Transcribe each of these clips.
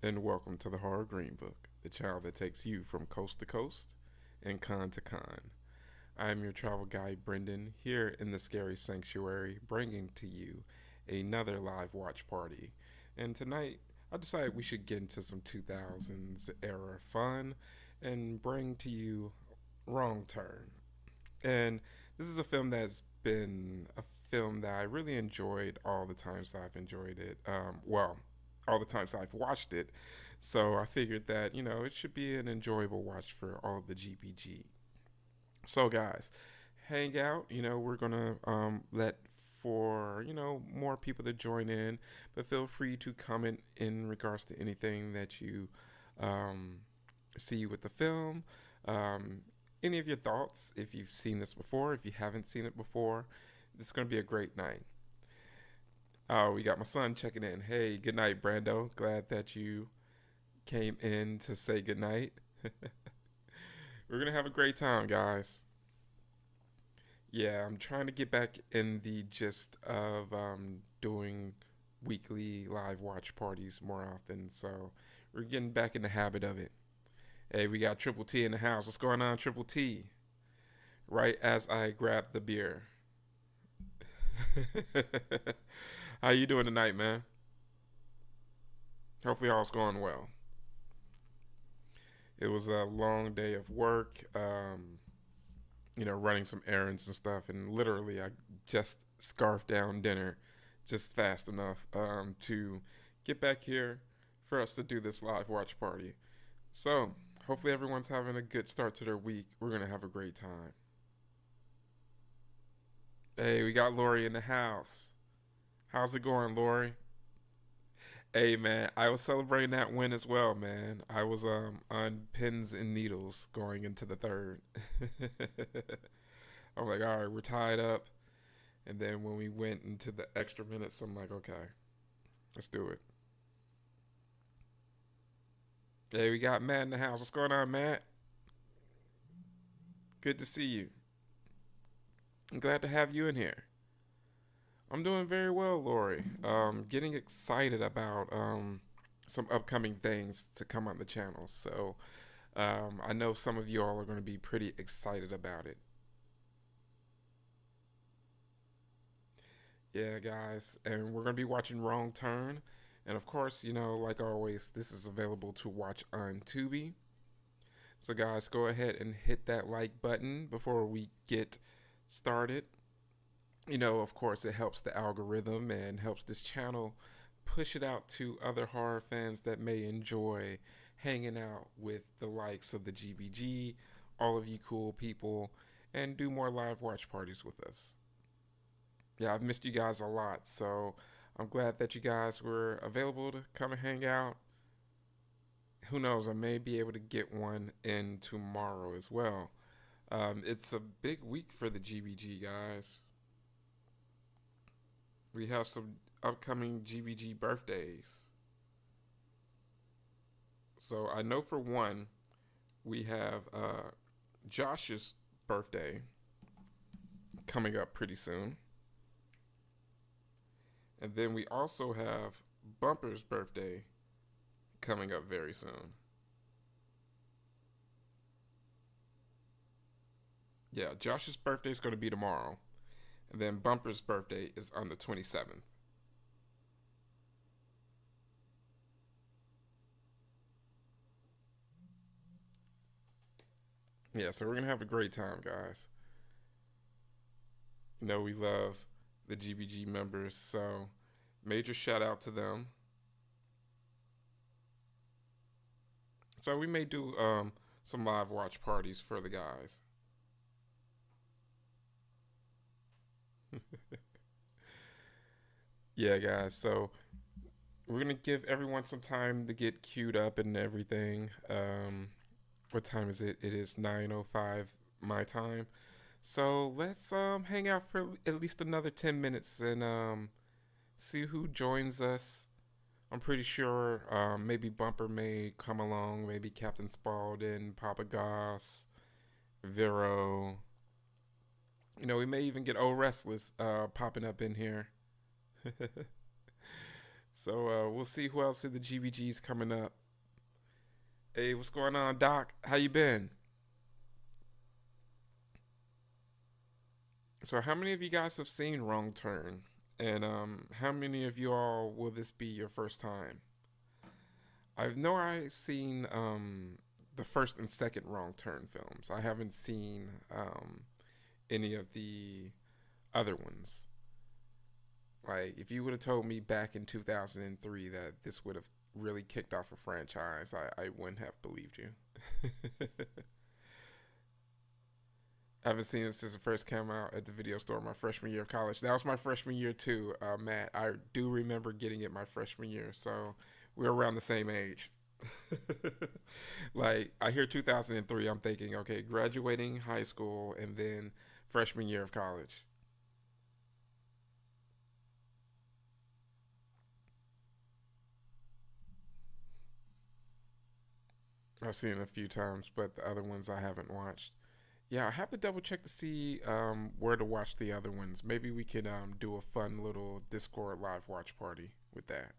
and welcome to the Horror Greenbook, the channel that takes you from coast to coast and con to con. I am your travel guide, Brendon, here in the scary sanctuary, bringing to you another live watch party. And tonight, I decided we should get into some 2000s era fun and bring to you Wrong Turn. And this is a film that's been a film that I really enjoyed all the times that I've enjoyed it. All the times I've watched it. So I figured that, it should be an enjoyable watch for all the GBG. So, guys, hang out. We're going to let for, more people to join in, but feel free to comment in regards to anything that you um, see with the film. Um, any of your thoughts, if you've seen this before, if you haven't seen it before, this is going to be a great night. Oh, we got my son checking in. Hey, good night, Brando. Glad that you came in to say good night. We're going to have a great time, guys. Yeah, I'm trying to get back in the gist of doing weekly live watch parties more often. So we're getting back in the habit of it. Hey, we got Triple T in the house. What's going on, Triple T? Right as I grab the beer. How you doing tonight, man? Hopefully all's going well. It was a long day of work, running some errands and stuff, and literally I just scarfed down dinner just fast enough to get back here for us to do this live watch party. So, hopefully everyone's having a good start to their week. We're going to have a great time. Hey, we got Lori in the house. How's it going, Lori? Hey man, I was celebrating that win as well, man. I was on pins and needles going into the third. I'm like, all right, we're tied up. And then when we went into the extra minutes, I'm like, okay, let's do it. Hey, we got Matt in the house. What's going on, Matt? Good to see you. I'm glad to have you in here. I'm doing very well, Lori. Getting excited about some upcoming things to come on the channel. So I know some of you all are going to be pretty excited about it. Yeah, guys, and we're going to be watching Wrong Turn. And of course, like always, this is available to watch on Tubi. So, guys, go ahead and hit that like button before we get started. Of course, it helps the algorithm and helps this channel push it out to other horror fans that may enjoy hanging out with the likes of the GBG, all of you cool people, and do more live watch parties with us. Yeah, I've missed you guys a lot, so I'm glad that you guys were available to come and hang out. Who knows, I may be able to get one in tomorrow as well. It's a big week for the GBG, guys. We have some upcoming GBG birthdays. So I know for one, we have Josh's birthday coming up pretty soon. And then we also have Bumper's birthday coming up very soon. Yeah, Josh's birthday is going to be tomorrow. And then Bumper's birthday is on the 27th. Yeah, so we're going to have a great time, guys. We love the GBG members, so major shout out to them. So we may do some live watch parties for the guys. Yeah, guys. So we're gonna give everyone some time to get queued up and everything. What time is it? It is 9:05 my time. So let's hang out for at least another 10 minutes and see who joins us. I'm pretty sure maybe Bumper may come along, maybe Captain Spaulding, Papa Goss, Vero. We may even get Old Restless popping up in here. So we'll see who else in the GBG's coming up. Hey, what's going on, Doc? How you been? So how many of you guys have seen Wrong Turn? And how many of you all will this be your first time? I know I've seen the first and second Wrong Turn films. I haven't seen any of the other ones. Like, if you would have told me back in 2003 that this would have really kicked off a franchise, I wouldn't have believed you. I haven't seen it since it first came out at the video store my freshman year of college. That was my freshman year too, Matt. I do remember getting it my freshman year, so we're around the same age. Like, I hear 2003, I'm thinking, okay, graduating high school and then freshman year of college. I've seen it a few times, but the other ones I haven't watched. Yeah, I have to double check to see where to watch the other ones. Maybe we could do a fun little Discord live watch party with that.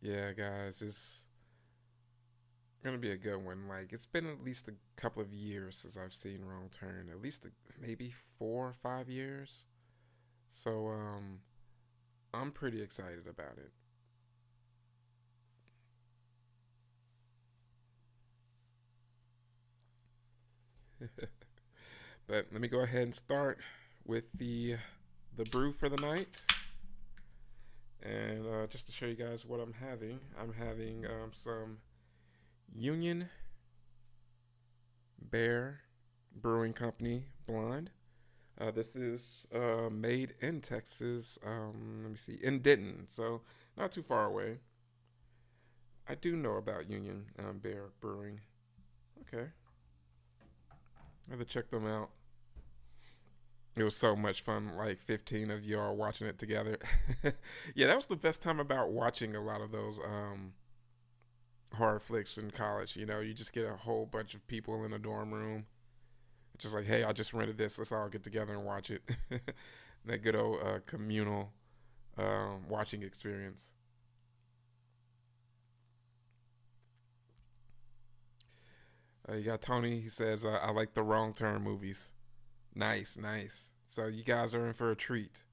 Yeah, guys, it's gonna be a good one. Like, it's been at least a couple of years since I've seen Wrong Turn. At least maybe 4 or 5 years. So I'm pretty excited about it. But let me go ahead and start with the brew for the night. And just to show you guys what I'm having some Union Bear Brewing Company blonde. This is made in Texas. Let me see, in Denton, so not too far away. I do know about Union Bear Brewing. Okay, I have to check them out. It was so much fun, like 15 of y'all watching it together. Yeah, that was the best time about watching a lot of those horror flicks in college. You know, you just get a whole bunch of people in a dorm room. It's just like, hey, I just rented this. Let's all get together and watch it. That good old communal watching experience. You got Tony. He says, I like the Wrong Turn movies. Nice, nice. So you guys are in for a treat.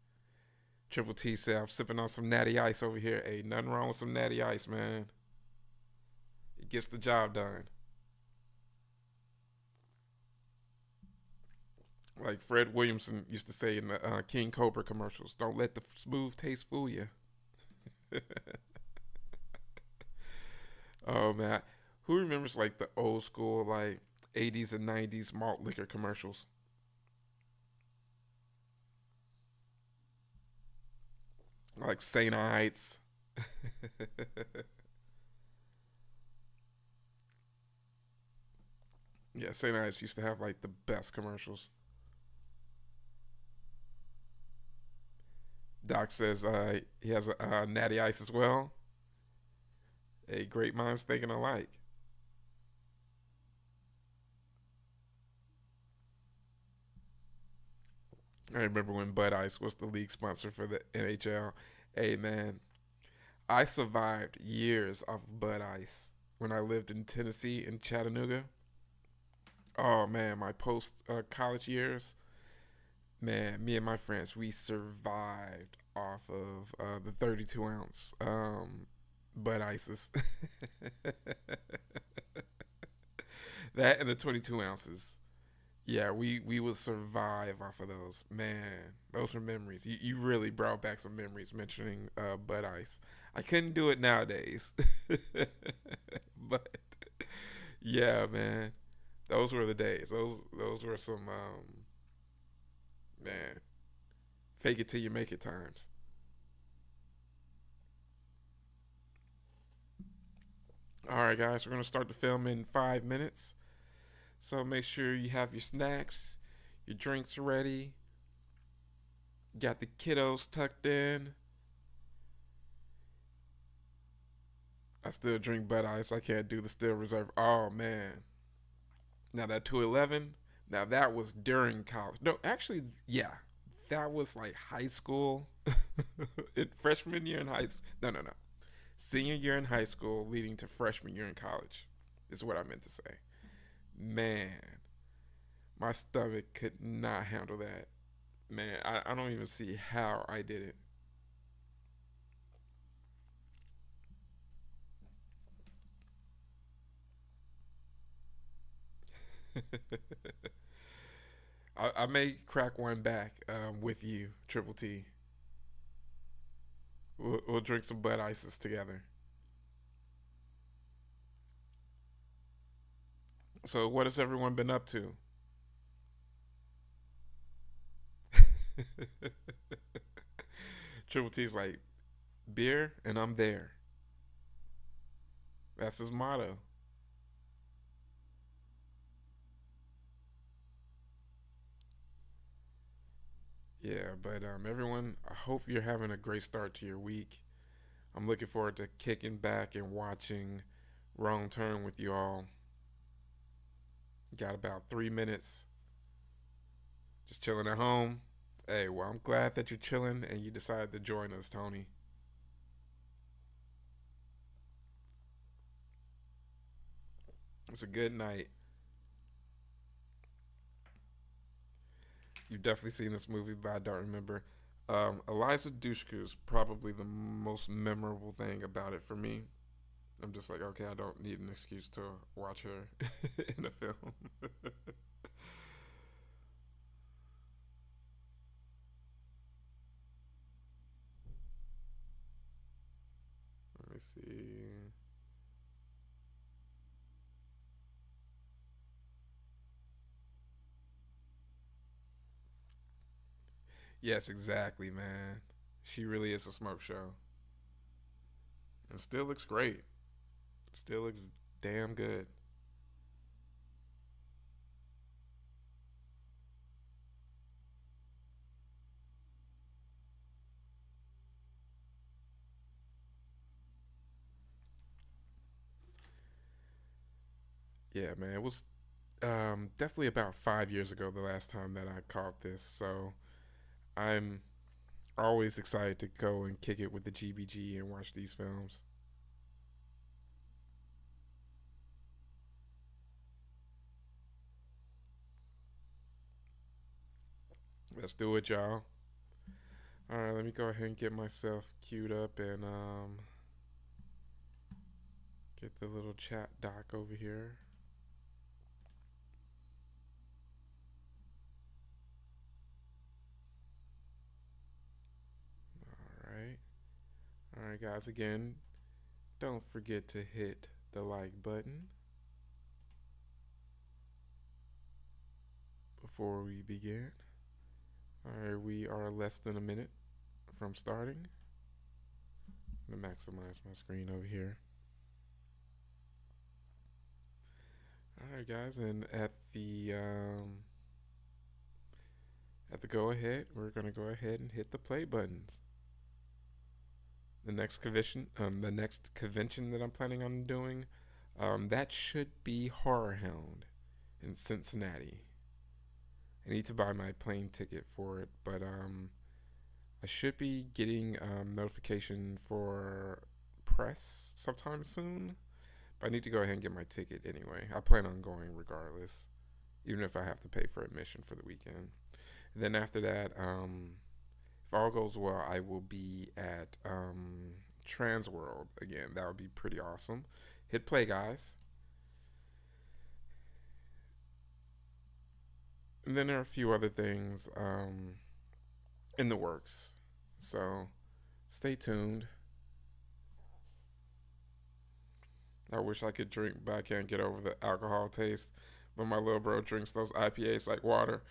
Triple T said, I'm sipping on some natty ice over here. Hey, nothing wrong with some natty ice, man. It gets the job done. Like Fred Williamson used to say in the King Cobra commercials, don't let the smooth taste fool you. Oh, man. Who remembers like the old school, like 80s and 90s malt liquor commercials? Like St. Ides. Yeah, St. Ides used to have like the best commercials. Doc says he has a natty ice as well. A great minds thinking alike. I remember when Bud Ice was the league sponsor for the NHL. Hey man, I survived years off of Bud Ice when I lived in Tennessee in Chattanooga. Oh man, my post college years, man, me and my friends, we survived off of the 32 ounce Bud Ices. That and the 22 ounces. Yeah, we would survive off of those. Man, those were memories. You really brought back some memories mentioning Bud Ice. I couldn't do it nowadays. But yeah, man. Those were the days. Those were some man, fake it till you make it times. All right, guys, we're gonna start the film in 5 minutes. So make sure you have your snacks, your drinks ready, got the kiddos tucked in. I still drink Bud Ice. I can't do the Still Reserve. Oh man, Now that 211, now that was during college. No, actually, yeah, that was like high school, freshman year in high school. No, no, no, senior year in high school, leading to freshman year in college, is what I meant to say. Man, my stomach could not handle that. Man, I don't even see how I did it. I may crack one back with you, Triple T. We'll drink some Bud Ices together. So, what has everyone been up to? Triple T's like, beer and I'm there. That's his motto. Yeah, but everyone, I hope you're having a great start to your week. I'm looking forward to kicking back and watching Wrong Turn with you all. Got about 3 minutes, just chilling at home. Hey, well, I'm glad that you're chilling and you decided to join us, Tony. It was a good night. You've definitely seen this movie, but I don't remember. Eliza Dushku is probably the most memorable thing about it for me. I'm just like, okay, I don't need an excuse to watch her in a film. Let me see. Yes, exactly, man. She really is a smoke show, and still looks great. Still looks damn good. Yeah, man. It was definitely about 5 years ago the last time that I caught this, so I'm always excited to go and kick it with the GBG and watch these films. Let's do it, y'all. All right, let me go ahead and get myself queued up and get the little chat doc over here. All right. All right, guys. Again, don't forget to hit the like button before we begin. All right, we are less than a minute from starting. I'm gonna maximize my screen over here. All right, guys, and at the go ahead, we're gonna go ahead and hit the play buttons. The next convention that I'm planning on doing, that should be Horror Hound in Cincinnati. I need to buy my plane ticket for it, but I should be getting notification for press sometime soon. But I need to go ahead and get my ticket anyway. I plan on going regardless, even if I have to pay for admission for the weekend. And then after that, if all goes well, I will be at Transworld again. That would be pretty awesome. Hit play, guys. And then there are a few other things in the works. So stay tuned. I wish I could drink, but I can't get over the alcohol taste. But my little bro drinks those IPAs like water.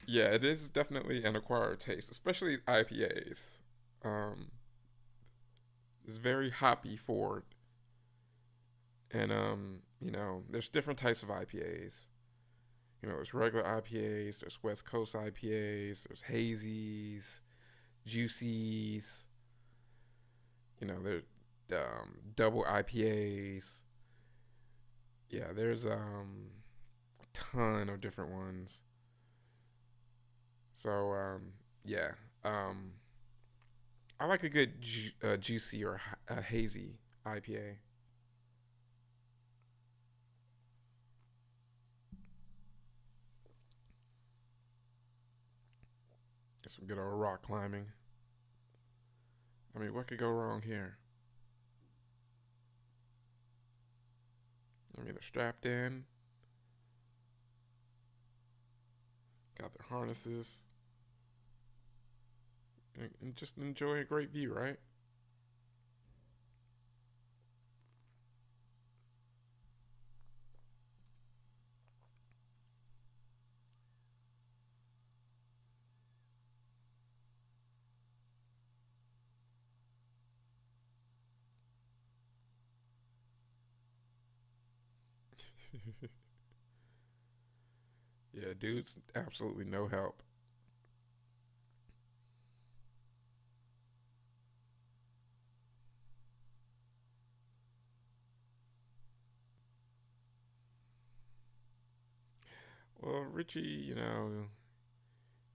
Yeah, it is definitely an acquired taste, especially IPAs. Um, it's very hoppy forward, and there's different types of IPAs. There's regular IPAs, there's West Coast IPAs, there's hazies, juicies. There's double IPAs. Yeah, there's ton of different ones. So yeah, um, I like a good juicy or hazy IPA. Some good old rock climbing. I mean, what could go wrong here? I mean, they're strapped in, got their harnesses, and just enjoy a great view, right? Yeah, dude's absolutely no help. Well, Richie,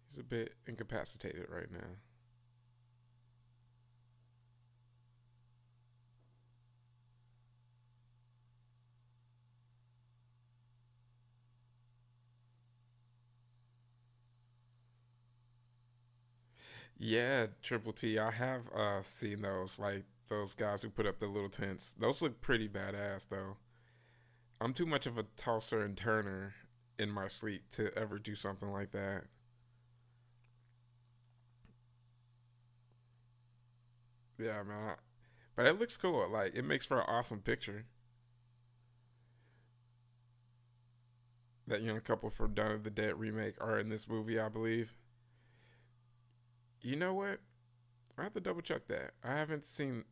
he's a bit incapacitated right now. Yeah, Triple T. I have seen those, like those guys who put up the little tents. Those look pretty badass, though. I'm too much of a tosser and turner in my sleep to ever do something like that. Yeah, man. But it looks cool. Like it makes for an awesome picture. That young couple from Dawn of the Dead remake are in this movie, I believe. You know what? I have to double check that. I haven't seen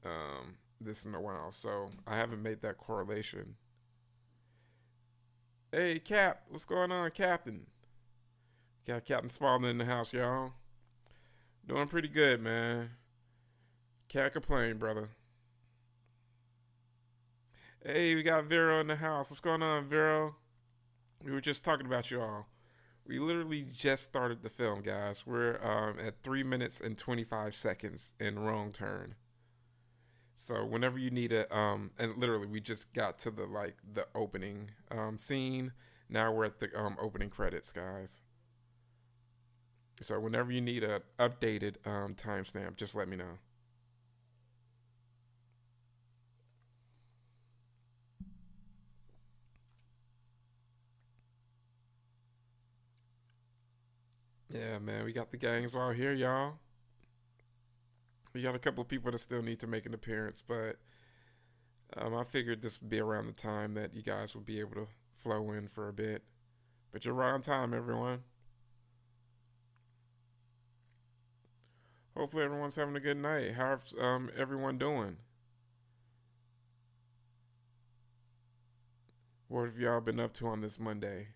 this in a while, so I haven't made that correlation. Hey, Cap, what's going on, Captain? Got Captain Spaulding in the house, y'all. Doing pretty good, man. Can't complain, brother. Hey, we got Vero in the house. What's going on, Vero? We were just talking about you all. We literally just started the film, guys. We're at 3 minutes and 25 seconds in Wrong Turn. So whenever you need and literally we just got to the opening scene. Now we're at the opening credits, guys. So whenever you need a updated timestamp, just let me know. Yeah, man, we got the gangs all here, y'all. We got a couple of people that still need to make an appearance, but I figured this would be around the time that you guys would be able to flow in for a bit. But you're right on time, everyone. Hopefully, everyone's having a good night. How's everyone doing? What have y'all been up to on this Monday?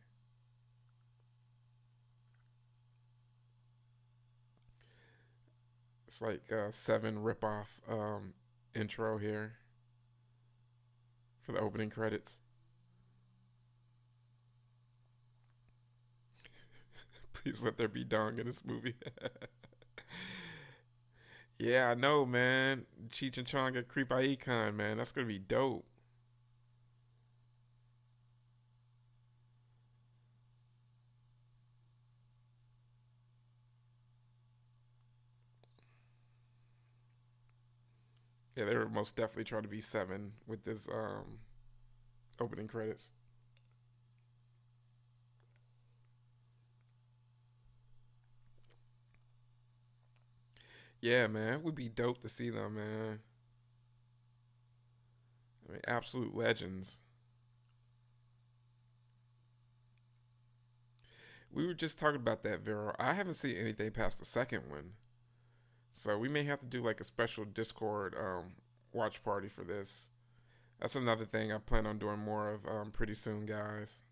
It's like seven ripoff intro here for the opening credits. Please let there be dong in this movie. Yeah, I know, man. Cheech and Chong at Creep Icon, man. That's gonna be dope. Yeah, they were most definitely trying to be seven with this opening credits. Yeah, man, it would be dope to see them, man. I mean, absolute legends. We were just talking about that, Vero. I haven't seen anything past the second one, so we may have to do like a special Discord watch party for this. That's another thing I plan on doing more of pretty soon, guys.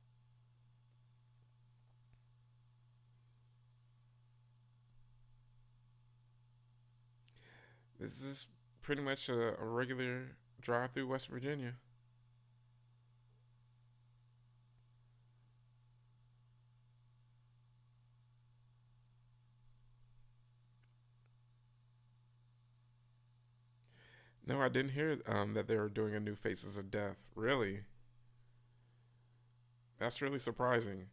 This is pretty much a regular drive through, West Virginia. No, I didn't hear that they were doing a new Faces of Death. Really? That's really surprising.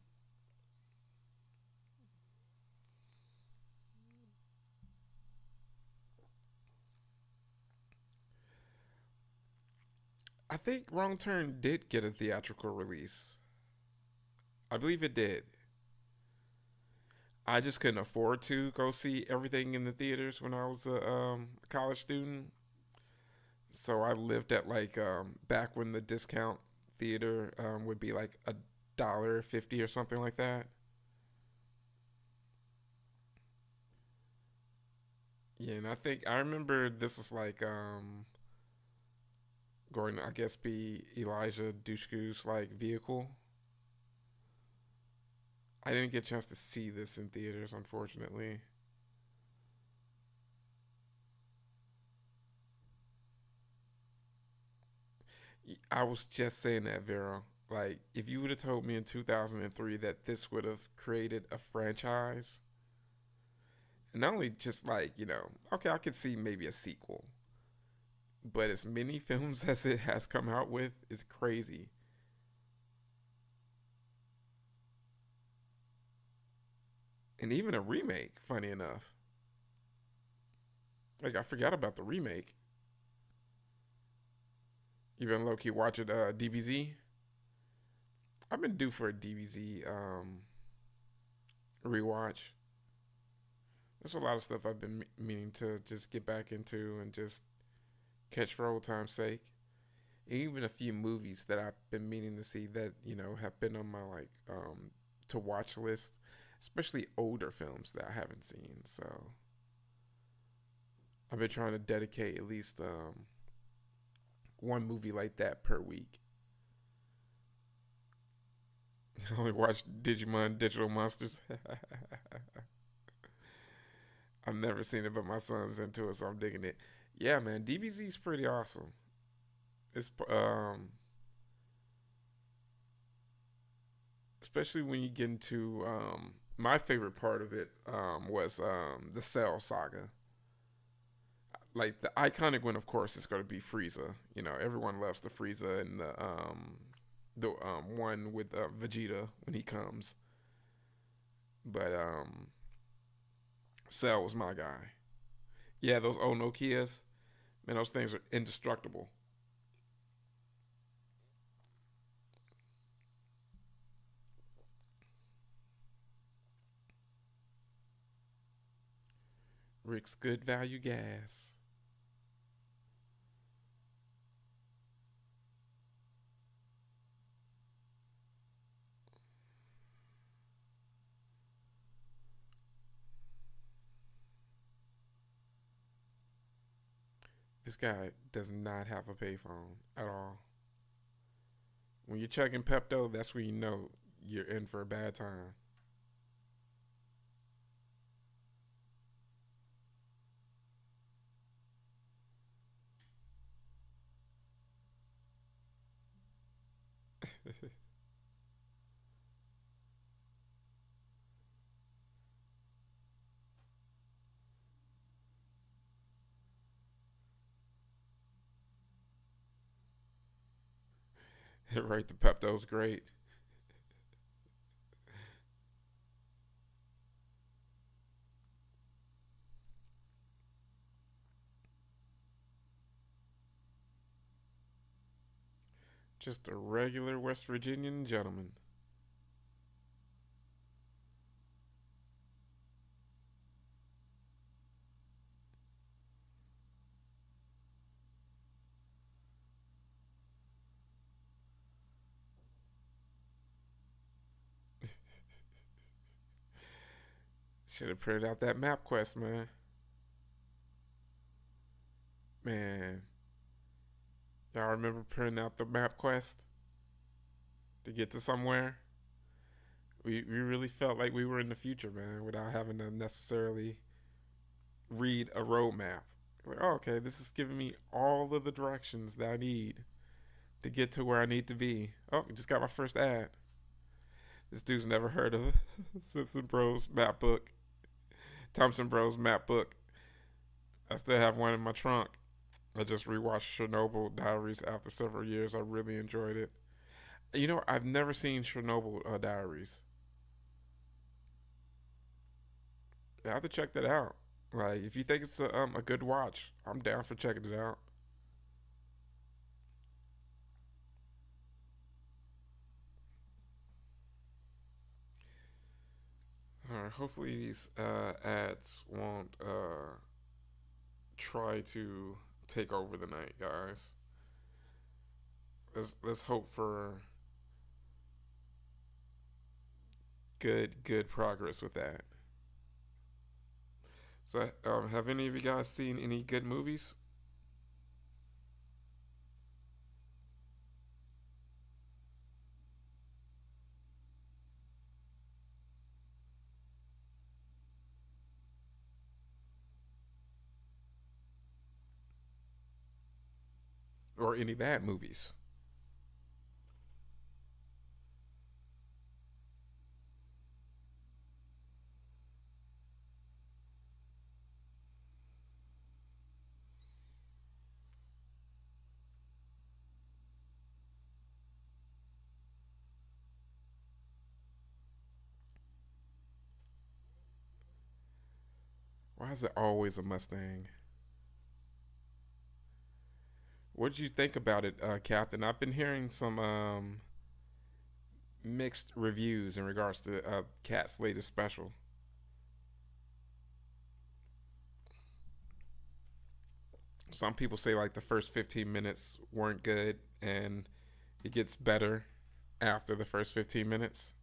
I think Wrong Turn did get a theatrical release. I believe it did. I just couldn't afford to go see everything in the theaters when I was a college student. So I lived at like back when the discount theater would be like $1.50 or something like that. Yeah, and I think I remember this was like going to, I guess, be Elijah Dushku's like vehicle. I didn't get a chance to see this in theaters, unfortunately. I was just saying that, Vero. Like, if you would have told me in 2003 that this would have created a franchise, and not only just like, okay, I could see maybe a sequel, but as many films as it has come out with is crazy. And even a remake, funny enough. Like, I forgot about the remake. You been low key watching DBZ? I've been due for a DBZ rewatch. There's a lot of stuff I've been meaning to just get back into and just catch for old time's sake. Even a few movies that I've been meaning to see that have been on my like to watch list, especially older films that I haven't seen. So I've been trying to dedicate at least one movie like that per week. I only watch Digimon Digital Monsters. I've never seen it, but my son's into it, so I'm digging it. Yeah, man, DBZ is pretty awesome. It's especially when you get into my favorite part of it was the Cell saga. Like the iconic one, of course, is going to be Frieza. Everyone loves the Frieza and the one with Vegeta when he comes. But Cell was my guy. Yeah, those old Nokias, man, those things are indestructible. Rick's Good Value Gas. This guy does not have a payphone at all. When you're chugging Pepto, that's when you know you're in for a bad time. Right, the Pepto's great. Just a regular West Virginian gentleman. Should have printed out that map quest, man. Man, y'all remember printing out the map quest to get to somewhere? We really felt like we were in the future, man, without having to necessarily read a roadmap. Like, oh, okay, this is giving me all of the directions that I need to get to where I need to be. Oh, just got my first ad. This dude's never heard of Simpson Bros map book, Thompson Bros map book. I still have one in my trunk. I just rewatched Chernobyl Diaries after several years. I really enjoyed it. You know, I've never seen Chernobyl Diaries. I have to check that out. Like, if you think it's a good watch, I'm down for checking it out. All right, hopefully these ads won't try to take over the night, guys. Let's hope for good progress with that. So, have any of you guys seen any good movies or any bad movies? Why is it always a Mustang? What did you think about it, Captain? I've been hearing some mixed reviews in regards to Cat's latest special. Some people say like the first 15 minutes weren't good, and it gets better after the first 15 minutes.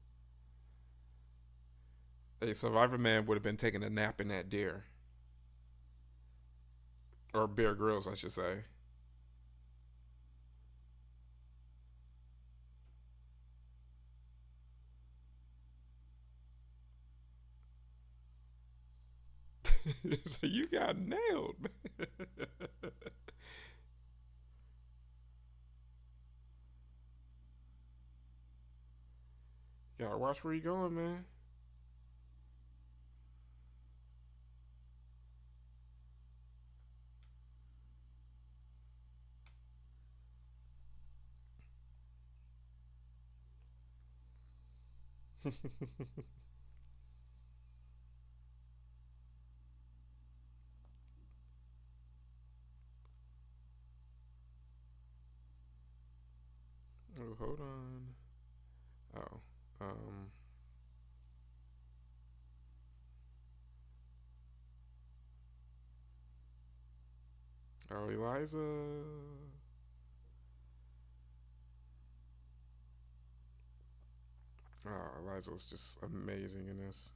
A Survivor Man would have been taking a nap in that deer, or Bear Grylls, I should say. So you got nailed. Gotta watch where you going, man. Oh, hold on. Oh, um, oh, Eliza. Oh, Eliza was just amazing in this.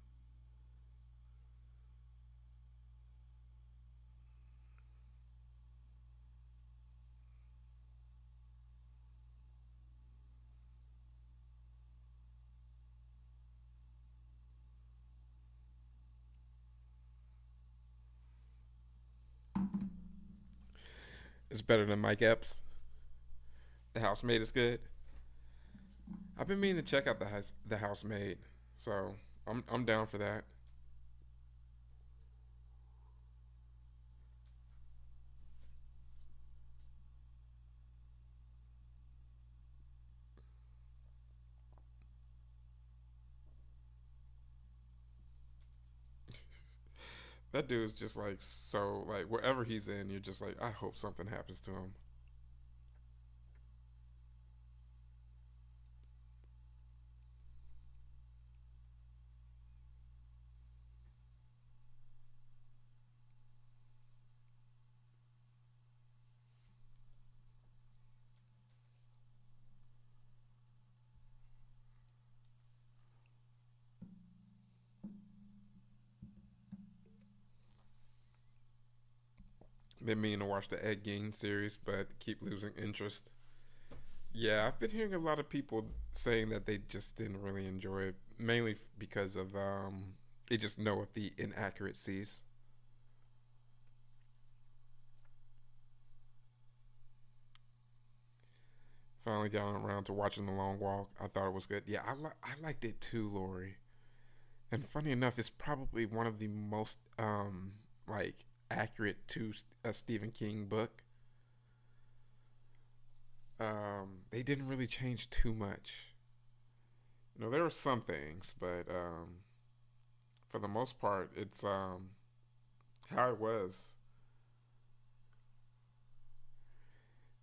It's better than Mike Epps. The housemaid is good. I've been meaning to check out the housemaid, so I'm down for that. That dude's just like so like wherever he's in, you're just like I hope something happens to him. Been meaning to watch the Ed Gein series, but keep losing interest. Yeah, I've been hearing a lot of people saying that they just didn't really enjoy it, mainly because of they just know of the inaccuracies. Finally got around to watching The Long Walk. I thought it was good. Yeah, I liked it too, Lori. And funny enough, it's probably one of the most like accurate to a Stephen King book. They didn't really change too much. You know, there were some things, but for the most part, it's how it was,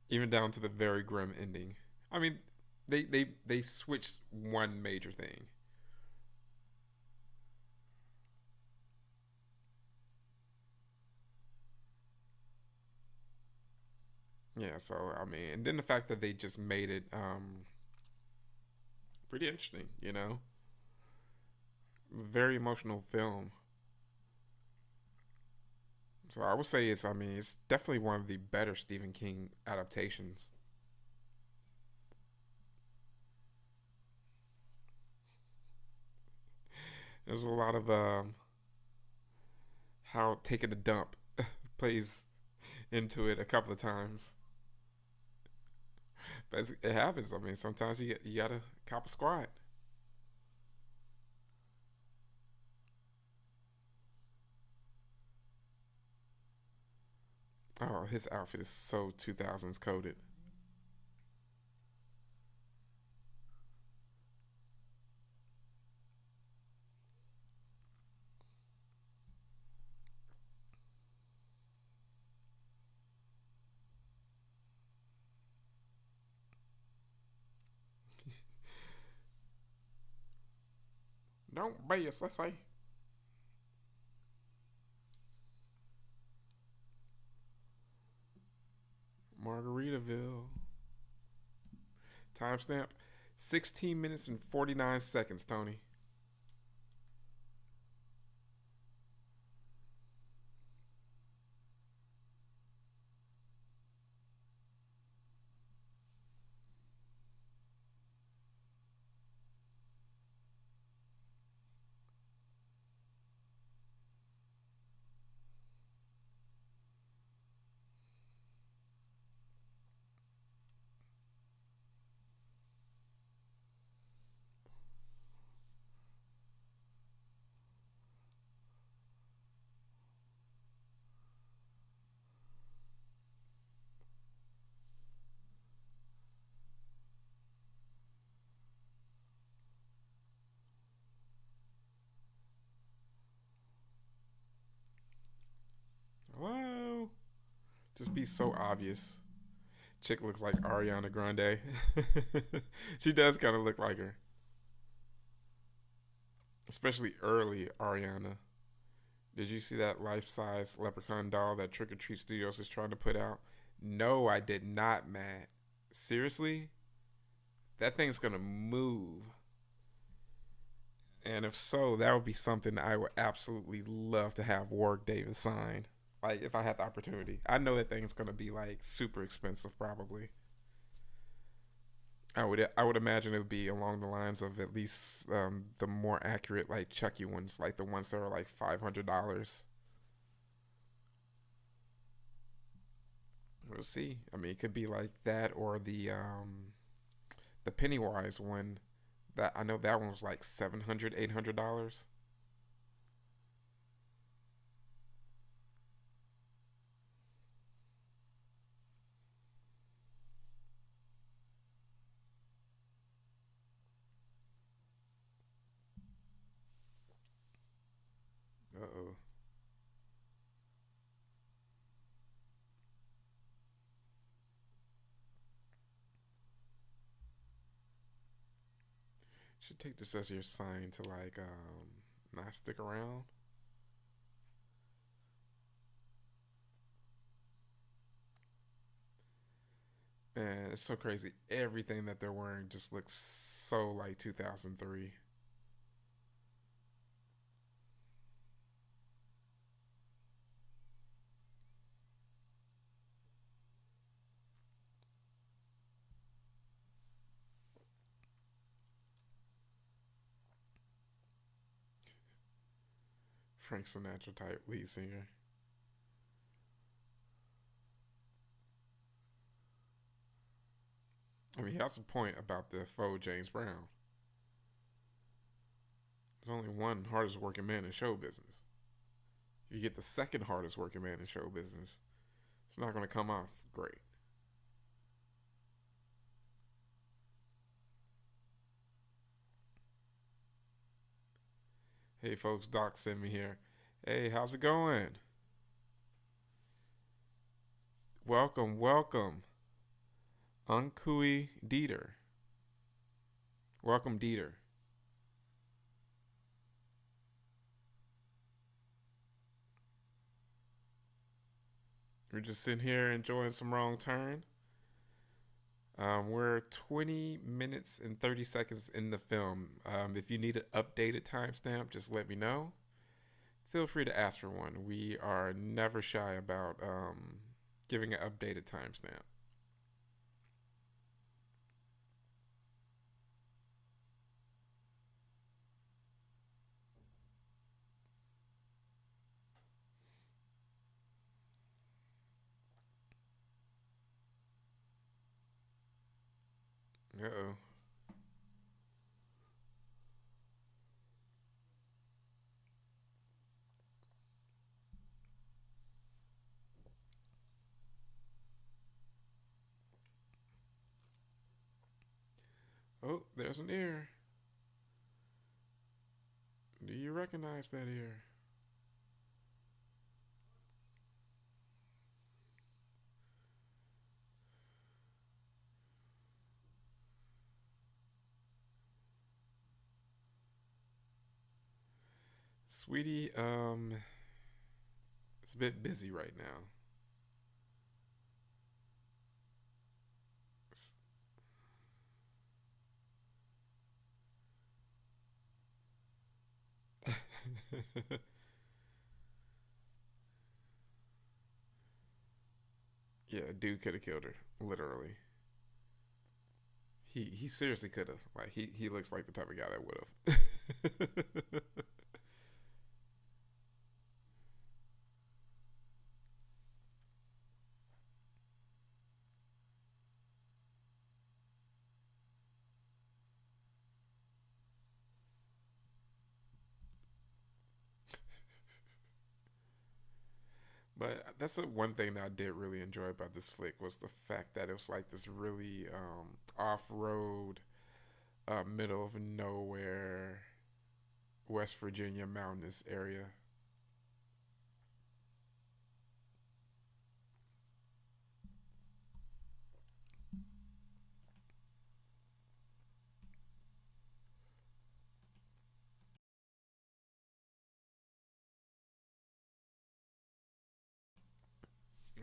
even down to the very grim ending. I mean, they switched one major thing. Yeah, so I mean, and then the fact that they just made it pretty interesting, you know, very emotional film. So I would say it's, I mean, it's definitely one of the better Stephen King adaptations. There's a lot of how taking a dump plays into it a couple of times, but it happens. I mean, sometimes you gotta cop a squat. Oh, his outfit is so 2000s coded. Don't be a sissy. Margaritaville. Timestamp 16 minutes and 49 seconds, Tony. Hello? Just be so obvious. Chick looks like Ariana Grande. She does kind of look like her, especially early Ariana. Did you see that life-size leprechaun doll that Trick or Treat Studios is trying to put out? No, I did not, Matt. Seriously? That thing's gonna move. And if so, that would be something I would absolutely love to have Warwick Davis sign. Like if I had the opportunity. I know that thing's gonna be like super expensive probably. I would imagine it would be along the lines of at least the more accurate like Chucky ones, like the ones that are like $500. We'll see. I mean, it could be like that or the Pennywise one. That I know that one was like 700, $800. Uh oh. Should take this as your sign to like not stick around. Man, it's so crazy. Everything that they're wearing just looks so like 2003. Frank Sinatra type lead singer. I mean, he has a point about the faux James Brown. There's only one hardest working man in show business. If you get the second hardest working man in show business, it's not going to come off great. Hey folks, Doc sent me here. Hey, how's it going? Welcome, welcome. Unkui Dieter. Welcome, Dieter. We're just sitting here enjoying some wrong turn. We're 20 minutes and 30 seconds in the film. If you need an updated timestamp, just let me know. Feel free to ask for one. We are never shy about giving an updated timestamp. Uh oh. Oh, there's an ear. Do you recognize that ear? Sweetie, it's a bit busy right now. Yeah, dude could have killed her, literally. He seriously could have. Like he looks like the type of guy that would have. But that's the one thing that I did really enjoy about this flick was the fact that it was like this really off road, middle of nowhere, West Virginia mountainous area.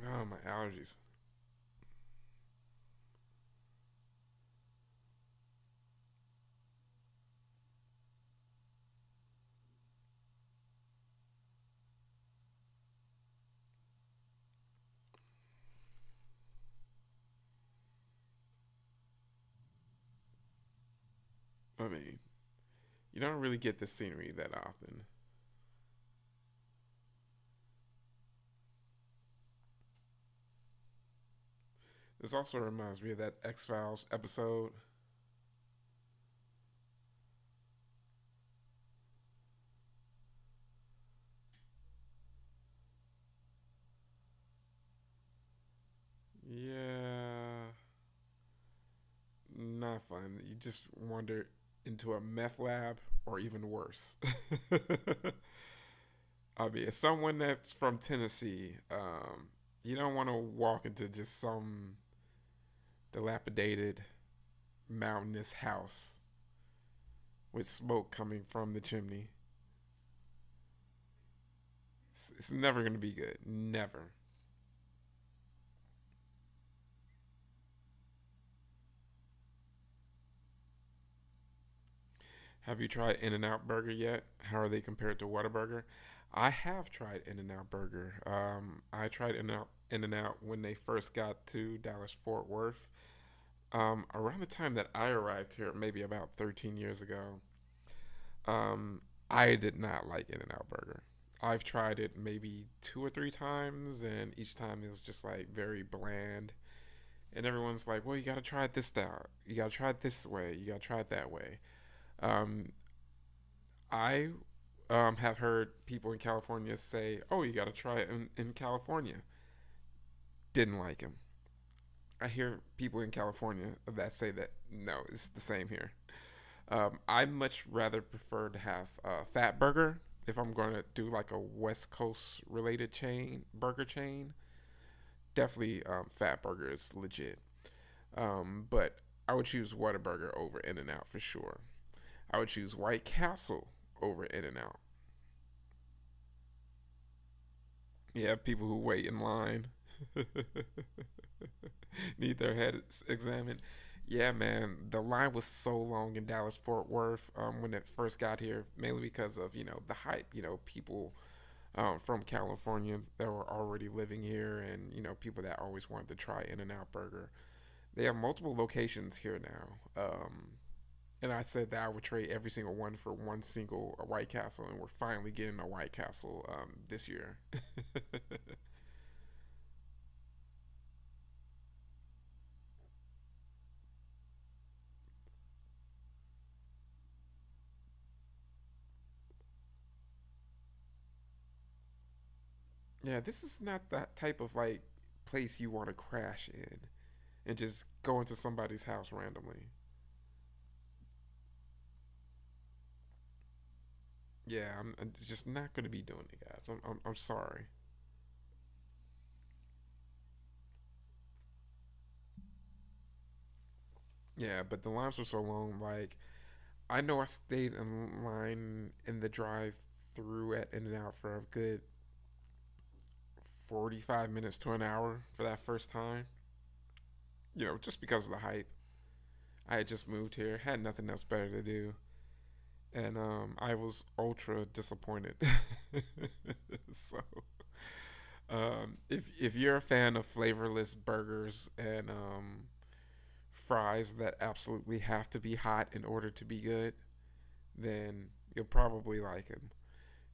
Oh, my allergies. I mean, you don't really get the scenery that often. This also reminds me of that X Files episode. Yeah, not fun. You just wander into a meth lab or even worse. I mean, as someone that's from Tennessee, you don't want to walk into just some dilapidated mountainous house with smoke coming from the chimney. It's never going to be good. Never. Have you tried In N Out Burger yet? How are they compared to Whataburger? I have tried In N Out Burger. I tried In N Out when they first got to Dallas Fort Worth. Around the time that I arrived here, maybe about 13 years ago, um, I did not like In N Out Burger. I've tried it maybe two or three times, and each time it was just like very bland. And everyone's like, "Well, you gotta try it this style. You gotta try it this way. You gotta try it that way." Um, I have heard people in California say, "Oh, you gotta try it in California." Didn't like him. I hear people in California that say that no, it's the same here. I much rather prefer to have a Fat Burger if I'm going to do like a West Coast related burger chain. Definitely, Fat Burger is legit. But I would choose Whataburger over In and Out for sure. I would choose White Castle over In and Out. Yeah, people who wait in line need their heads examined. Yeah, man, the line was so long in Dallas Fort Worth when it first got here, mainly because of the hype. People from California that were already living here, and people that always wanted to try In and Out Burger. They have multiple locations here now. And I said that I would trade every single one for one single White Castle, and we're finally getting a White Castle this year. Yeah, this is not that type of like place you want to crash in and just go into somebody's house randomly. Yeah, I'm just not going to be doing it, guys. I'm sorry. Yeah, but the lines were so long. Like, I know I stayed in line in the drive through at In and Out for a good 45 minutes to an hour for that first time. Just because of the hype. I had just moved here, had nothing else better to do, and I was ultra disappointed. So, if you're a fan of flavorless burgers and fries that absolutely have to be hot in order to be good, then you'll probably like them.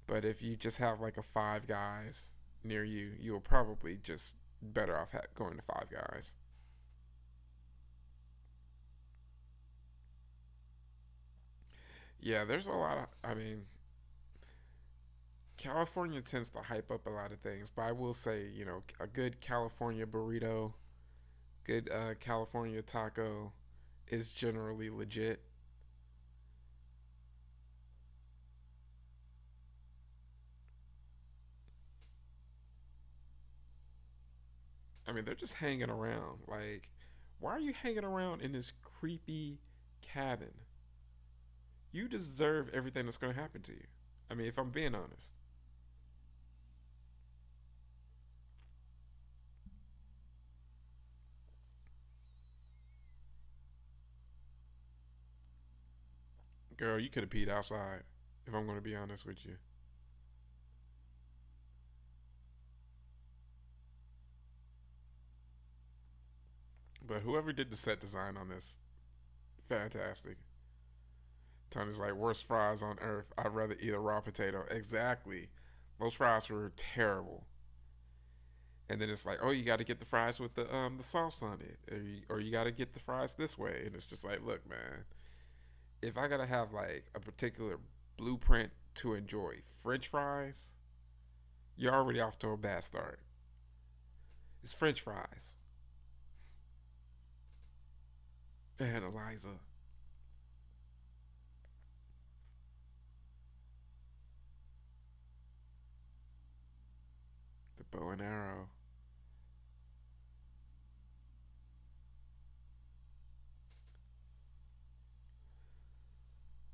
But if you just have like a Five Guys near you, you'll probably just better off going to Five Guys. Yeah, there's a lot of. I mean, California tends to hype up a lot of things, but I will say, a good California burrito, good California taco is generally legit. I mean, they're just hanging around. Like, why are you hanging around in this creepy cabin? You deserve everything that's going to happen to you. I mean, if I'm being honest. Girl, you could have peed outside, if I'm going to be honest with you. But whoever did the set design on this, fantastic. Tony's like, worst fries on earth. I'd rather eat a raw potato. Exactly. Those fries were terrible. And then it's like, oh, you got to get the fries with the sauce on it, or you got to get the fries this way. And it's just like, look, man, if I gotta have like a particular blueprint to enjoy French fries, you're already off to a bad start. It's French fries. And Eliza, the bow and arrow.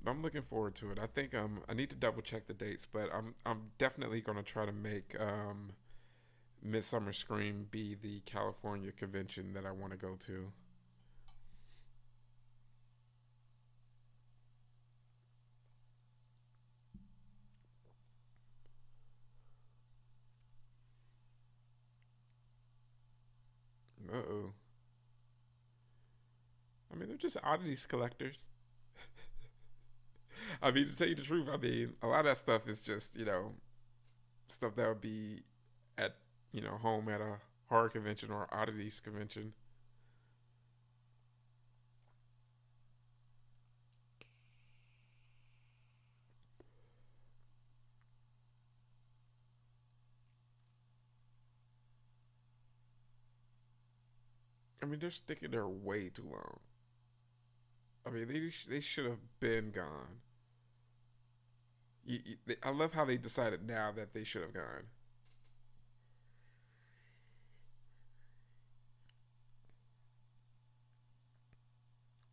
I'm looking forward to it. I think I need to double check the dates, but I'm definitely gonna try to make Midsummer Scream be the California convention that I want to go to. Uh oh. I mean, they're just oddities collectors. I mean, to tell you the truth, I mean, a lot of that stuff is just stuff that would be at home at a horror convention or oddities convention. I mean, they're sticking there way too long. I mean, they should have been gone. I love how they decided now that they should have gone.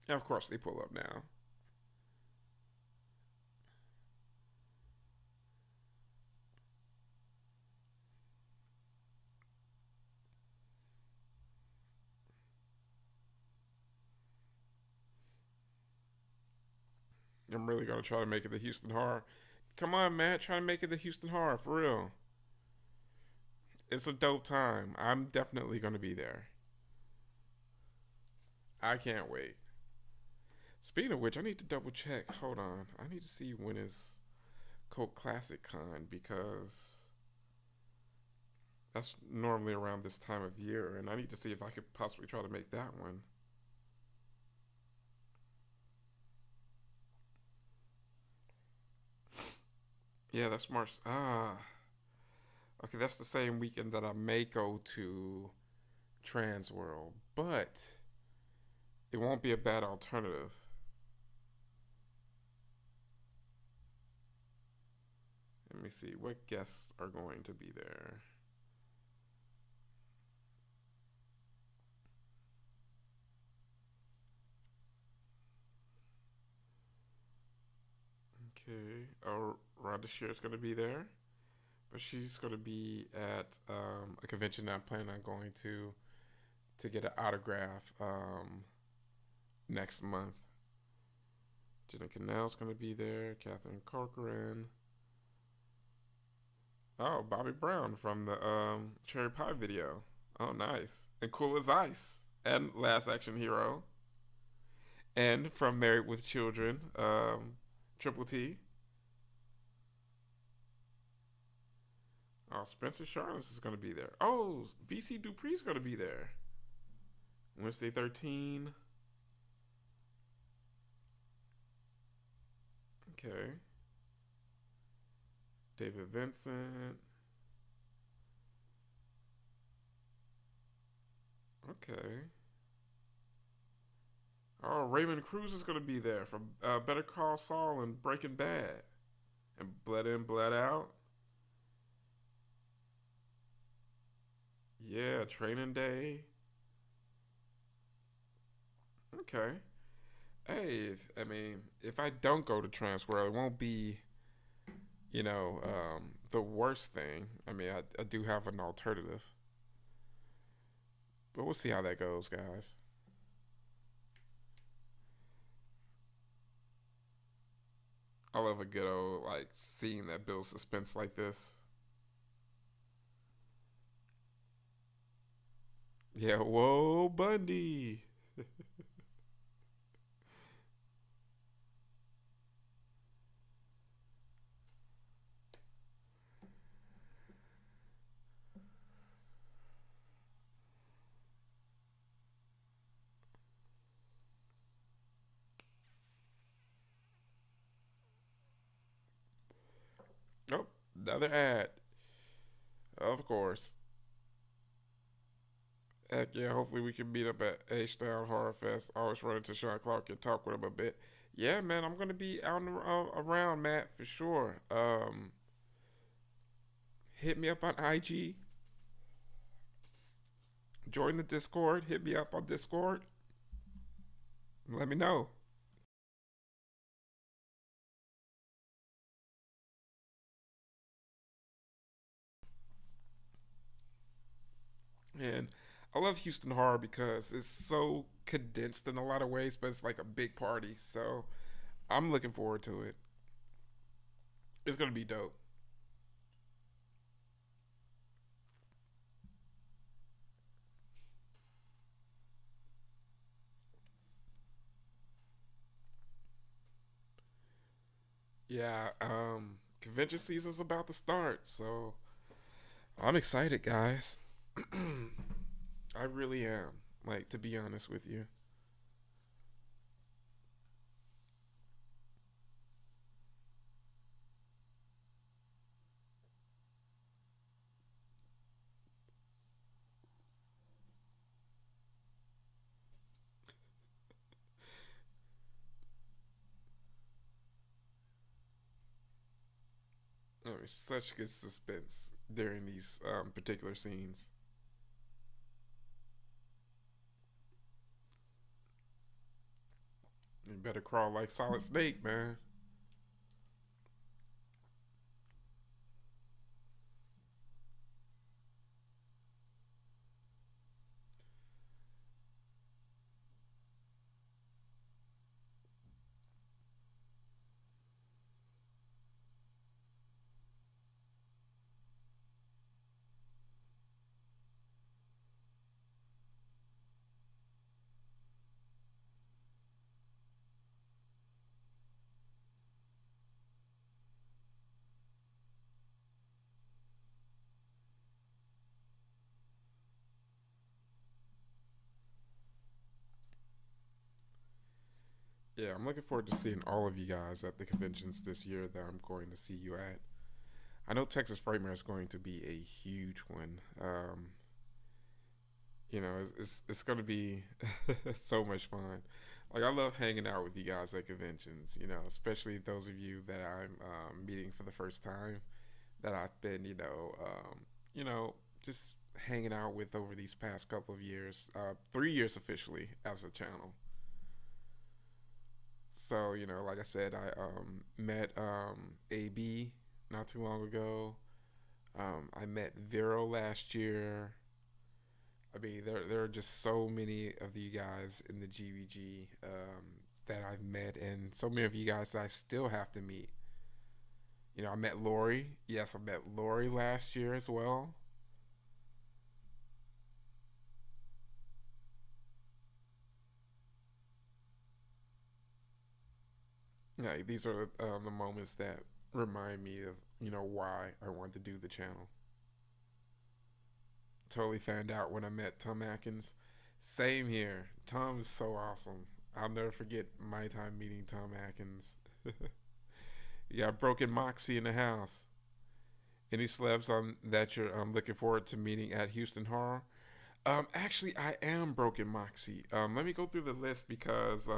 And of course, they pull up now. I'm really gonna try to make it the Houston Horror. Come on, Matt, try to make it the Houston Horror for real. It's a dope time. I'm definitely gonna be there. I can't wait. Speaking of which, I need to double check. Hold on. I need to see when is Cult Classic Con because that's normally around this time of year, and I need to see if I could possibly try to make that one. Yeah, that's March. Okay, that's the same weekend that I may go to Trans World, but it won't be a bad alternative. Let me see what guests are going to be there. Okay, oh, Rhonda Shear's going to be there, but she's going to be at a convention that I'm planning on going to get an autograph next month. Jenna Cannell's going to be there. Catherine Corcoran. Oh, Bobby Brown from the Cherry Pie video. Oh, nice. And Cool as Ice. And Last Action Hero. And from Married with Children, Triple T. Oh, Spencer Charles is going to be there. Oh, VC Dupree's going to be there. Wednesday 13. Okay. David Vincent. Okay. Oh, Raymond Cruz is going to be there from Better Call Saul and Breaking Bad. And Bled In, Bled Out. Yeah, Training Day. Okay. Hey, if I don't go to Transworld, it won't be, the worst thing. I do have an alternative. But we'll see how that goes, guys. I love a good old, like, scene that builds suspense like this. Yeah, whoa, Bundy. Oh, another ad. Of course. Heck yeah, hopefully we can meet up at H-Town Horror Fest. I always run into Sean Clark and talk with him a bit. Yeah, man, I'm going to be out and around, Matt, for sure. Hit me up on IG. Join the Discord. Hit me up on Discord. Let me know. And I love Houston Horror because it's so condensed in a lot of ways, but it's like a big party. So I'm looking forward to it. It's going to be dope. Yeah, convention season's about to start, so I'm excited, guys. I really am. Like, to be honest with you. There's such good suspense during these particular scenes. You better crawl like Solid Snake, man. Yeah, I'm looking forward to seeing all of you guys at the conventions this year that I'm going to see you at. I know Texas Frightmare is going to be a huge one. It's going to be so much fun. Like, I love hanging out with you guys at conventions, especially those of you that I'm meeting for the first time that I've been, you know, just hanging out with over these past couple of years, 3 years officially as a channel. So, like I said, I met AB not too long ago. I met Vero last year. I mean, there are just so many of you guys in the GVG that I've met, and so many of you guys that I still have to meet. I met Lori. Yes, I met Lori last year as well. Yeah, these are the moments that remind me of why I want to do the channel. Totally found out when I met Tom Atkins. Same here. Tom is so awesome. I'll never forget my time meeting Tom Atkins. You got Broken Moxie in the house. Any celebs on that you're looking forward to meeting at Houston Horror? Actually, I am Broken Moxie. Let me go through the list because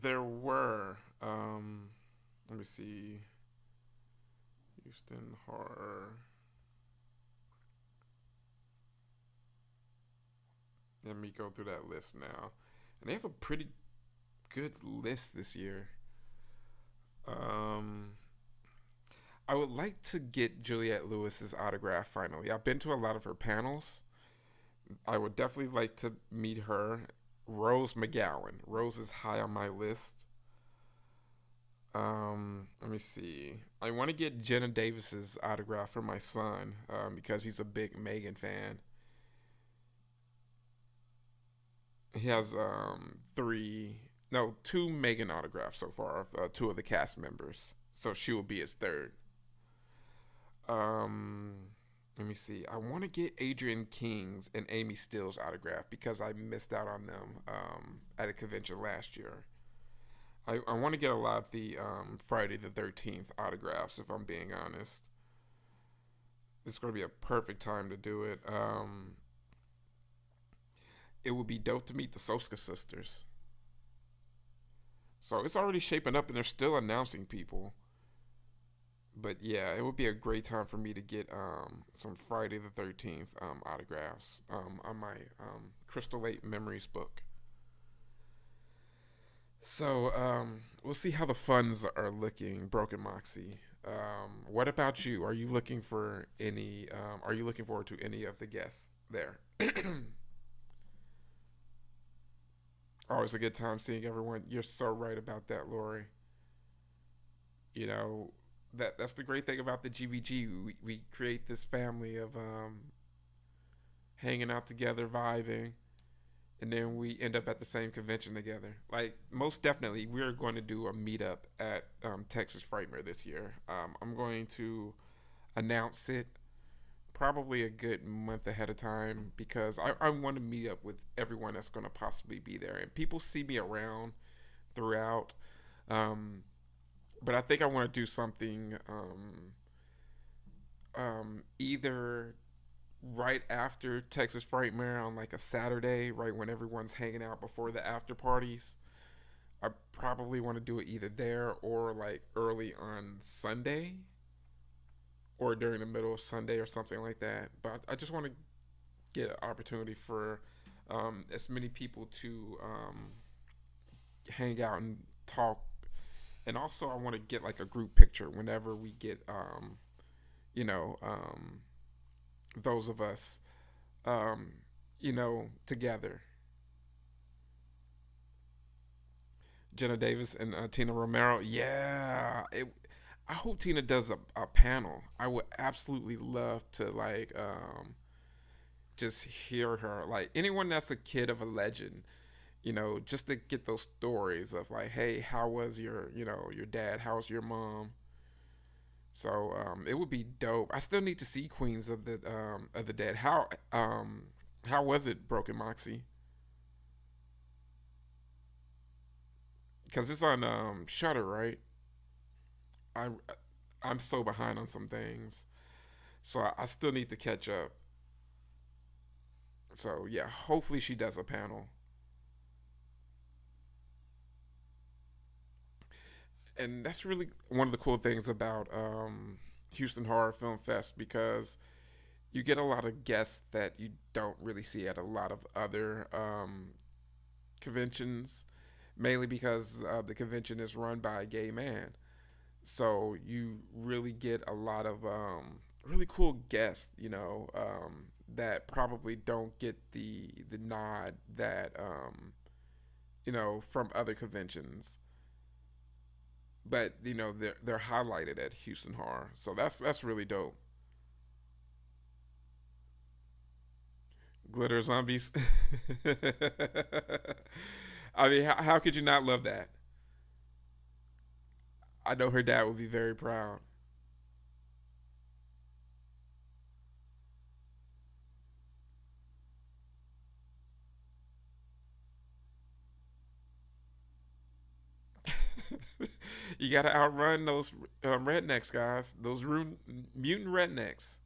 there were. Let me see. Houston Horror. Let me go through that list now. And they have a pretty good list this year. Um, I would like to get Juliette Lewis's autograph finally. I've been to a lot of her panels. I would definitely like to meet her. Rose McGowan. Rose is high on my list. Let me see. I want to get Jenna Davis's autograph for my son because he's a big Megan fan. He has two Megan autographs so far of two of the cast members. So she will be his third. Um, Let me see. I want to get Adrian King's and Amy Stills autograph because I missed out on them at a convention last year. I want to get a lot of the Friday the 13th autographs, if I'm being honest. It's going to be a perfect time to do it. It would be dope to meet the Soska sisters. So it's already shaping up and they're still announcing people. But yeah, it would be a great time for me to get some Friday the 13th autographs on my Crystal Lake Memories book. So we'll see how the funds are looking, Broken Moxie. What about you? Are you looking for any? Are you looking forward to any of the guests there? Always a good time seeing everyone. You're so right about that, Lori. You know that's the great thing about the GVG. We create this family of hanging out together, vibing, and then we end up at the same convention together. Like most definitely, we're going to do a meetup at Texas Frightmare this year. I'm going to announce it probably a good month ahead of time because I want to meet up with everyone that's going to possibly be there, and people see me around throughout. Um, but I think I want to do something either right after Texas Frightmare on like a Saturday, right when everyone's hanging out before the after parties. I probably want to do it either there or like early on Sunday or during the middle of Sunday or something like that. But I just want to get an opportunity for as many people to hang out and talk. And also, I want to get like a group picture whenever we get, you know, those of us, um, together. Jenna Davis and Tina Romero. Yeah, I hope Tina does a panel. I would absolutely love to like just hear her. Like anyone that's a kid of a legend, just to get those stories of like, hey, how was your dad? How's your mom? So it would be dope. I still need to see Queens of the Dead. How was it, Broken Moxie? Because it's on Shutter, right? I I'm so behind on some things, so I still need to catch up. So yeah, hopefully she does a panel, and that's really one of the cool things about Houston Horror Film Fest because you get a lot of guests that you don't really see at a lot of other conventions, mainly because the convention is run by a gay man. So you really get a lot of really cool guests, that probably don't get the nod that from other conventions, but they're highlighted at Houston Horror. So that's really dope. Glitter zombies. I mean, how could you not love that? I know her dad would be very proud. You got to outrun those rednecks, guys. Those mutant rednecks.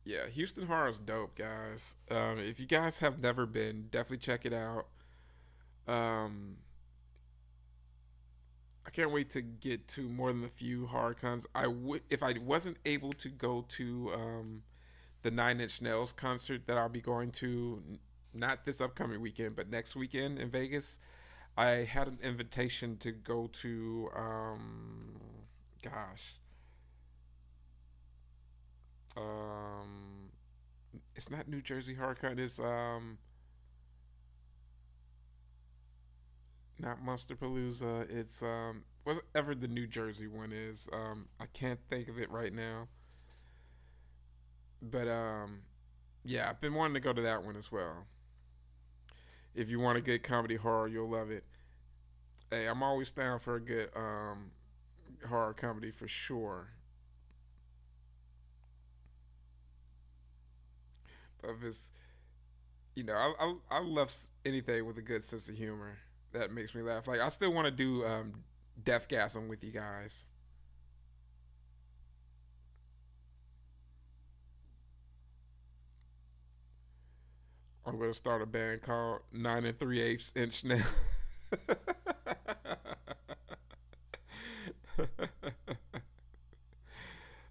Yeah, Houston Horror is dope, guys. If you guys have never been, definitely check it out. Um, I can't wait to get to more than a few horror cons. I would if I wasn't able to go to the Nine Inch Nails concert that I'll be going to, not this upcoming weekend, but next weekend in Vegas. I had an invitation to go to, gosh, um, it's not New Jersey HorrorCon. It's not Monster Palooza. It's whatever the New Jersey one is. I can't think of it right now. But yeah, I've been wanting to go to that one as well. If you want a good comedy horror, you'll love it. Hey, I'm always down for a good horror comedy for sure. But if it's I love anything with a good sense of humor that makes me laugh. Like I still want to do Deathgasm with you guys. I'm gonna start a band called 9 3/8 inch now.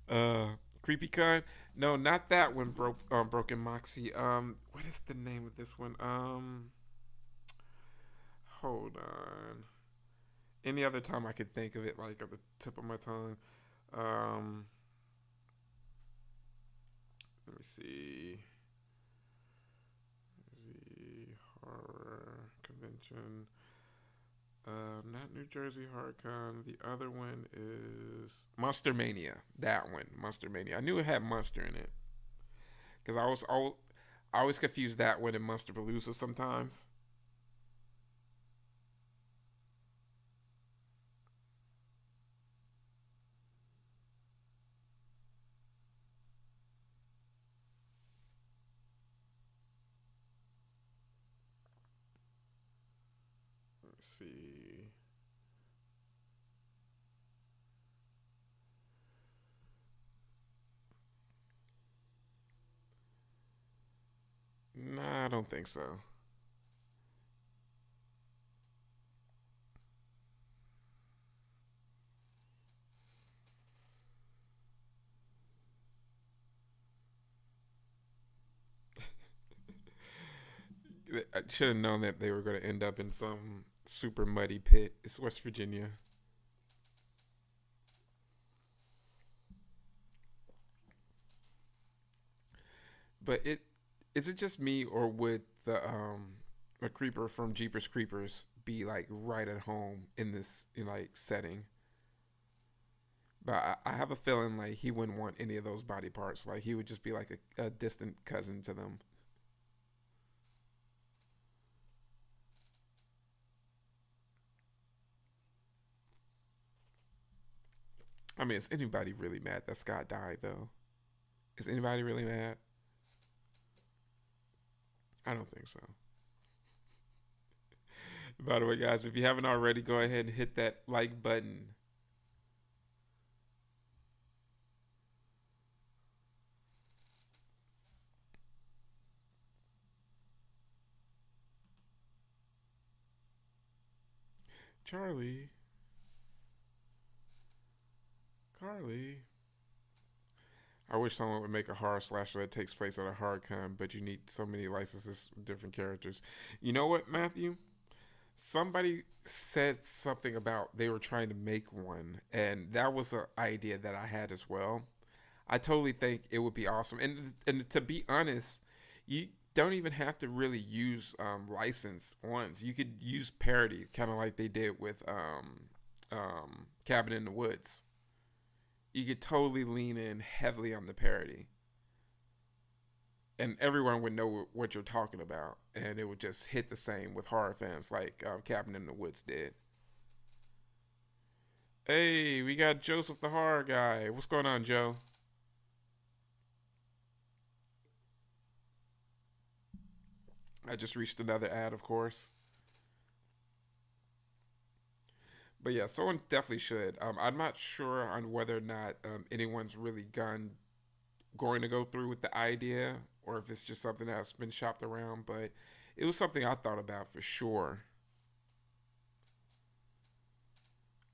uh, Creepy Con. No, not that one. Broken Moxie. What is the name of this one? Hold on. Any other time I could think of it, like at the tip of my tongue. Um, Let me see. The horror convention. Not New Jersey HorrorCon. The other one is Monster Mania. That one, Monster Mania. I knew it had Monster in it because I always confuse that one and Monster Palooza sometimes. Let's see. I don't think so. I should have known that they were going to end up in some super muddy pit. It's West Virginia. But it is it just me, or would the a creeper from Jeepers Creepers be like right at home in this like setting? But I have a feeling like he wouldn't want any of those body parts. Like he would just be like a distant cousin to them. I mean, is anybody really mad that Scott died though? Is anybody really mad? I don't think so. By the way, guys, if you haven't already, go ahead and hit that like button. Charlie, Carly. I wish someone would make a horror slasher that takes place at a horror con, but you need so many licenses, different characters. You know what, Matthew? Somebody said something about they were trying to make one, and that was an idea that I had as well. I totally think it would be awesome, and to be honest, you don't even have to really use license ones. You could use parody, kind of like they did with Cabin in the Woods. You could totally lean in heavily on the parody, and everyone would know what you're talking about, and it would just hit the same with horror fans like Cabin in the Woods did. Hey, we got Joseph the horror guy. What's going on, Joe? I just reached another ad, of course. But yeah, someone definitely should. I'm not sure on whether or not anyone's really going to go through with the idea, or if it's just something that's been shopped around. But it was something I thought about for sure.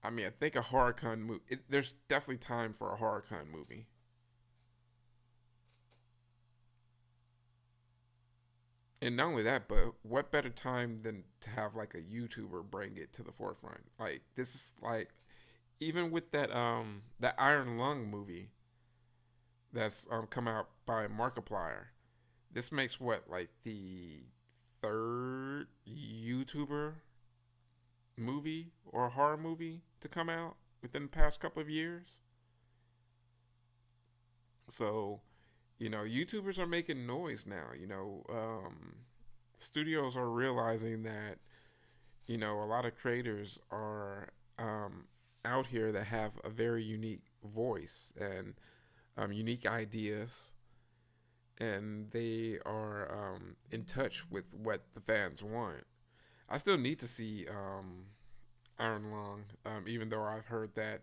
I mean, I think a horror con movie. There's definitely time for a horror con movie. And not only that, but what better time than to have like a YouTuber bring it to the forefront? Like this is like even with that Iron Lung movie that's come out by Markiplier. This makes what like the third YouTuber movie or horror movie to come out within the past couple of years. So, YouTubers are making noise now. Studios are realizing that a lot of creators are out here that have a very unique voice and unique ideas, and they are in touch with what the fans want. I still need to see Iron Long, even though I've heard that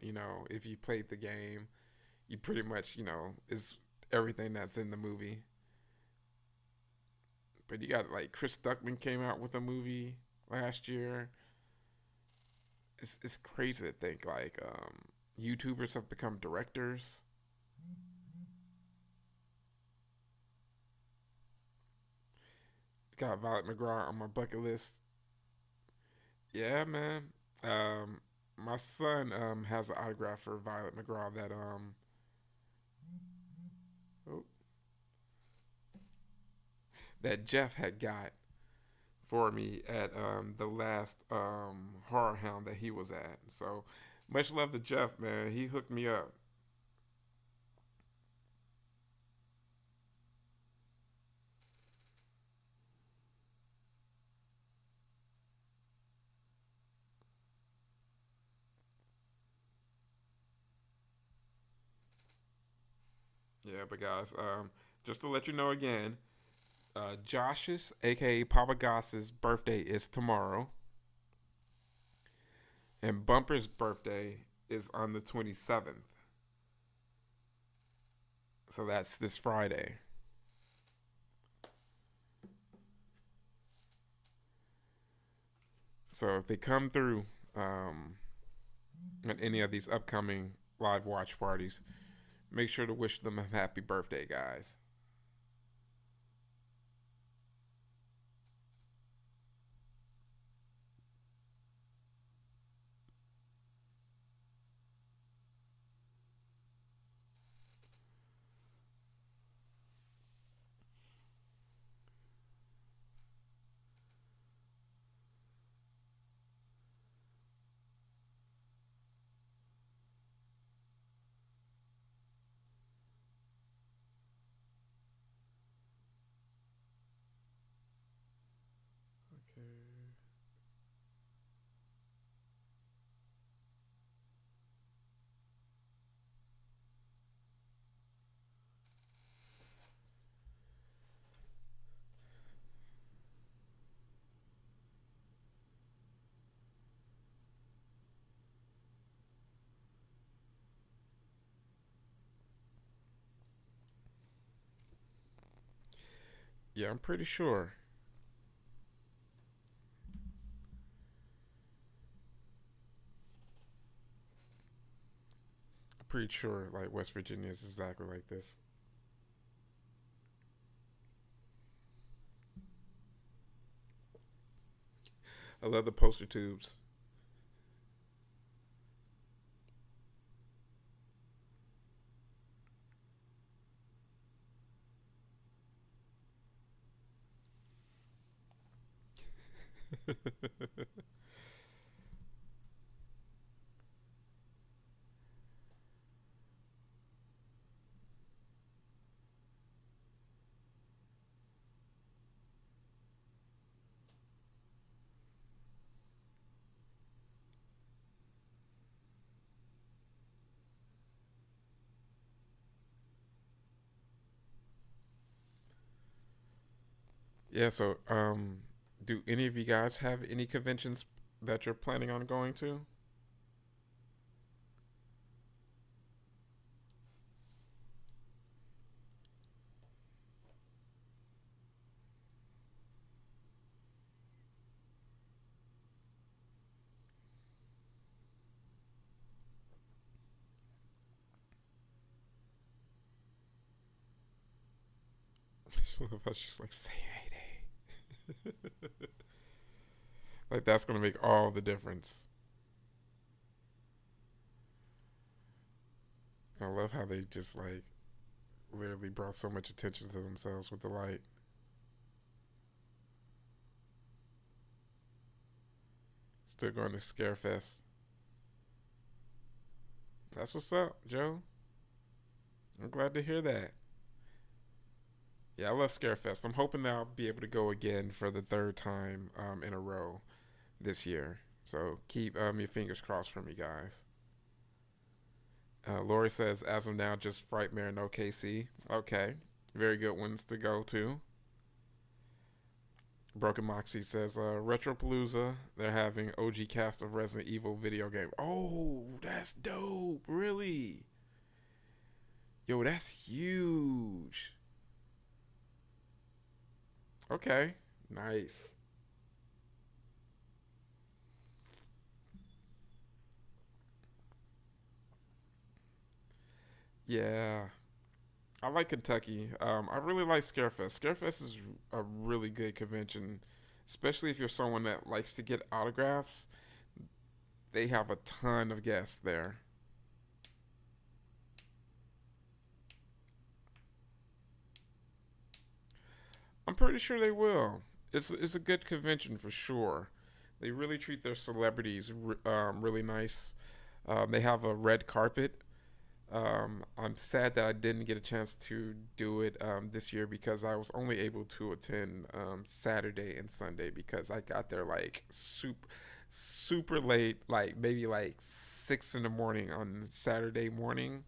if you played the game, you pretty much is everything that's in the movie. But you got like Chris Duckman came out with a movie last year. It's crazy to think like YouTubers have become directors. Got Violet McGraw on my bucket list. Yeah, man. Um, my son has an autograph for Violet McGraw oh, that Jeff had got for me at the last horror hound that he was at. So much love to Jeff, man. He hooked me up. Yeah, but guys, just to let you know again, Josh's, aka Papa Goss's birthday is tomorrow, and Bumper's birthday is on the 27th. So that's this Friday. So if they come through at any of these upcoming live watch parties, make sure to wish them a happy birthday, guys. Okay. Yeah, I'm pretty sure. I'm pretty sure like West Virginia is exactly like this. I love the poster tubes. Yeah, so do any of you guys have any conventions that you're planning on going to? If I was just like say 8A. Like that's gonna make all the difference. I love how they just like literally brought so much attention to themselves with the light. Still going to Scarefest. That's what's up, Joe. I'm glad to hear that. Yeah, I love Scarefest. I'm hoping that I'll be able to go again for the third time in a row this year. So keep your fingers crossed for me, guys. Lori says, as of now, just Frightmare and OKC. Okay, very good ones to go to. Broken Moxie says, Retropalooza, they're having OG cast of Resident Evil video game. Oh, that's dope. Really? Yo, that's huge. Okay, nice. Yeah, I like Kentucky. I really like Scarefest. Scarefest is a really good convention, especially if you're someone that likes to get autographs. They have a ton of guests there. I'm pretty sure they will. It's a good convention for sure. They really treat their celebrities really nice. They have a red carpet. I'm sad that I didn't get a chance to do it this year because I was only able to attend Saturday and Sunday because I got there like super late, like maybe like 6 in the morning on Saturday morning.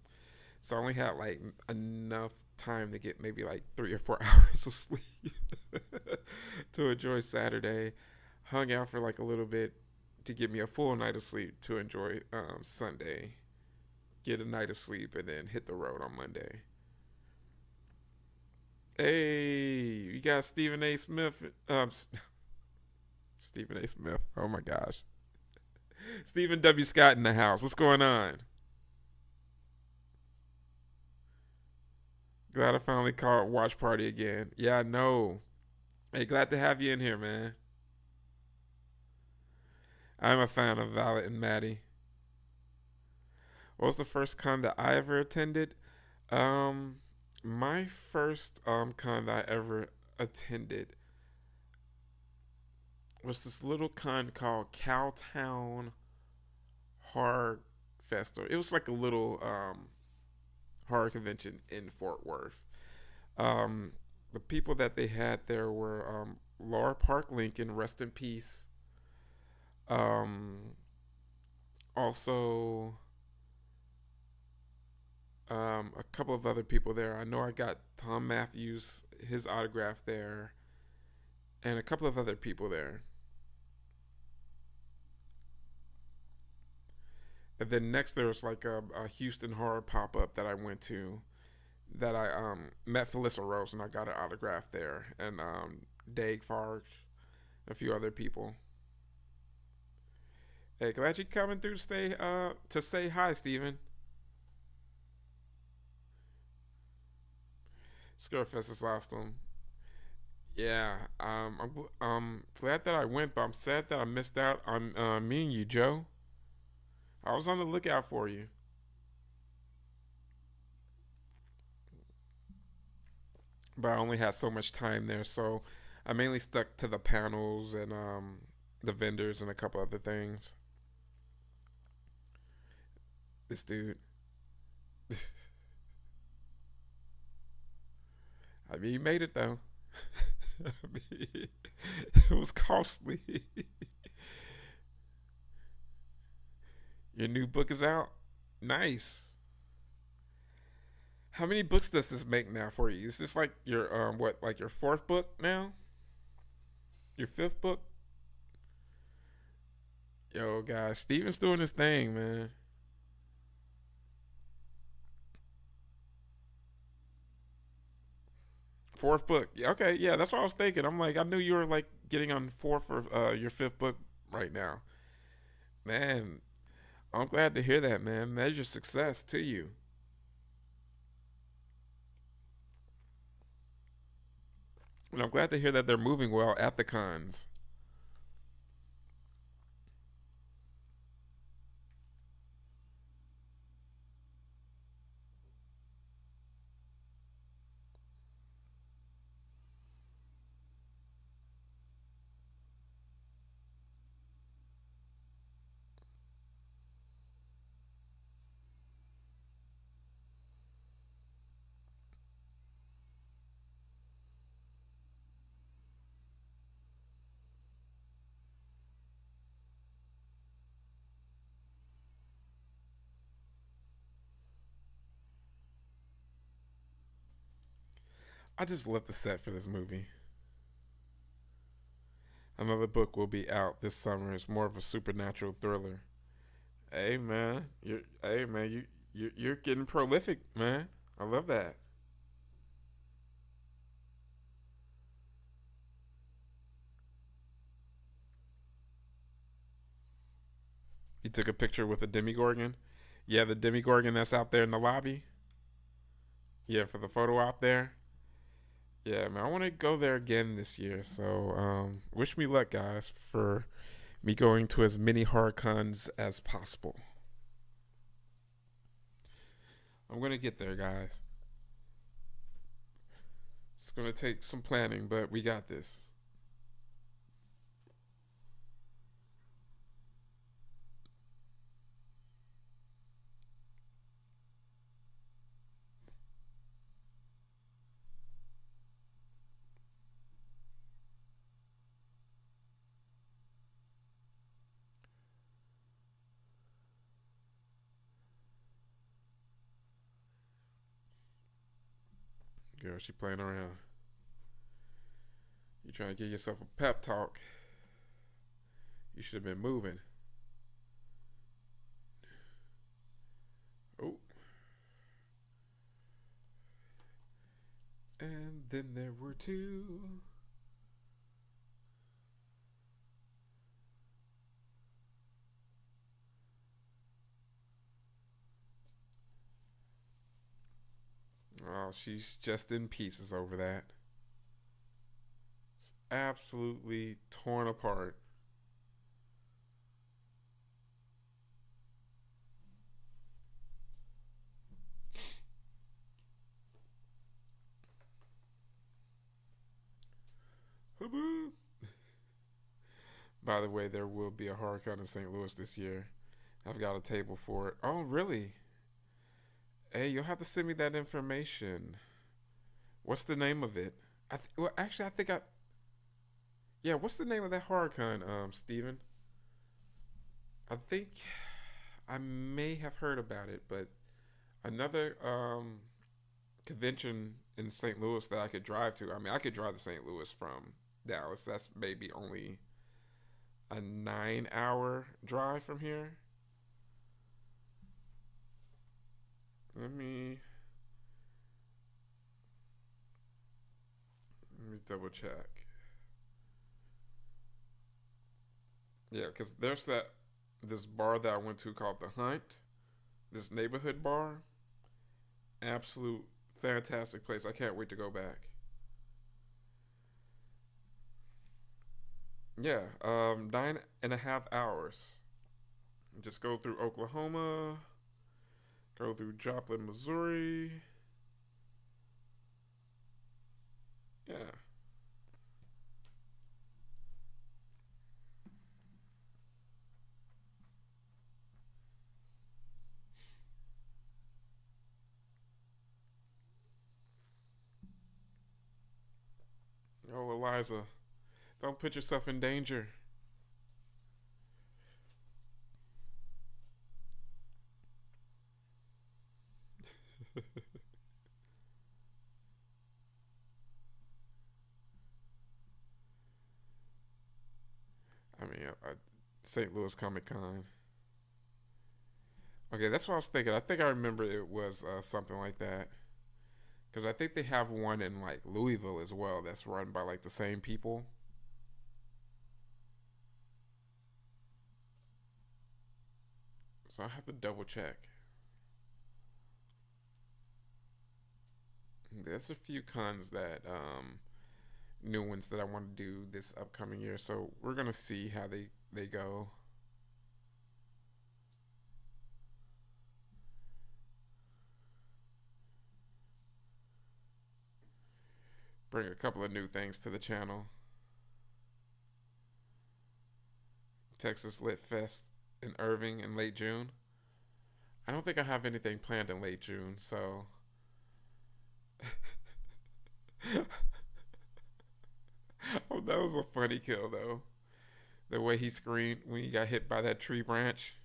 So I only had like enough time to get maybe like 3 or 4 hours of sleep to enjoy Saturday. Hung out for like a little bit to give me a full night of sleep to enjoy Sunday. Get a night of sleep and then hit the road on Monday. Hey, you got Stephen A. Smith, Stephen A. Smith. Oh my gosh. Stephen W. Scott in the house. What's going on? Glad I finally caught watch party again. Yeah, I know. Hey, glad to have you in here, man. I'm a fan of Violet and Maddie. What was the first con that I ever attended? Um, my first con that I ever attended was this little con called Cowtown Horror Festival. It was like a little horror convention in Fort Worth. Um, the people that they had there were Laura Park Lincoln, rest in peace. Um, also, a couple of other people there. I know I got Tom Matthews, his autograph there, and a couple of other people there. And then next there was like a Houston horror pop up that I went to that I met Felissa Rose and I got an autograph there, and Dave Farge, a few other people. Hey, glad you coming through to say hi, Steven. Scarefest is awesome. Yeah, I'm glad that I went, but I'm sad that I missed out on me and you, Joe. I was on the lookout for you. But I only had so much time there, so I mainly stuck to the panels and the vendors and a couple other things. This dude, I mean, he made it though. I mean, it was costly. Your new book is out. Nice. How many books does this make now for you? Is this like your like your fourth book now? Your fifth book? Yo, guys, Steven's doing his thing, man. Fourth book. Yeah, okay, yeah, that's what I was thinking. I'm like, I knew you were like getting on fourth or your fifth book right now. Man, I'm glad to hear that, man. Measure success to you. And I'm glad to hear that they're moving well at the cons. I just love the set for this movie. Another book will be out this summer. It's more of a supernatural thriller. Hey man, you're getting prolific, man. I love that. You took a picture with a Demigorgon. Yeah, the Demigorgon that's out there in the lobby. Yeah, for the photo out there. Yeah, man, I want to go there again this year. So, wish me luck, guys, for me going to as many horror cons as possible. I'm gonna get there, guys. It's gonna take some planning, but we got this. Girl, she playing around. You trying to give yourself a pep talk. You should have been moving. Oh, and then there were two. Oh, she's just in pieces over that. Absolutely torn apart. By the way, there will be a HorrorCon in St. Louis this year. I've got a table for it. Oh, really? Hey, you'll have to send me that information. What's the name of it? Well, actually, I think I. Yeah, what's the name of that HorrorCon, Steven? I think I may have heard about it, but another convention in St. Louis that I could drive to. I mean, I could drive to St. Louis from Dallas. That's maybe only a 9 hour drive from here. Let me double check. Yeah, because there's this bar that I went to called The Hunt. This neighborhood bar. Absolute fantastic place. I can't wait to go back. Yeah, 9.5 hours. Just go through Oklahoma, go through Joplin, Missouri. Yeah. Oh, Eliza, don't put yourself in danger. I mean, St. Louis Comic Con. Okay, that's what I was thinking. I think I remember it was something like that. Because I think they have one in like Louisville as well that's run by like the same people. So I have to double check. There's a few cons that new ones that I want to do this upcoming year. So we're gonna see how they go. Bring a couple of new things to the channel. Texas Lit Fest in Irving in late June. I don't think I have anything planned in late June, so oh, that was a funny kill though. The way he screamed when he got hit by that tree branch.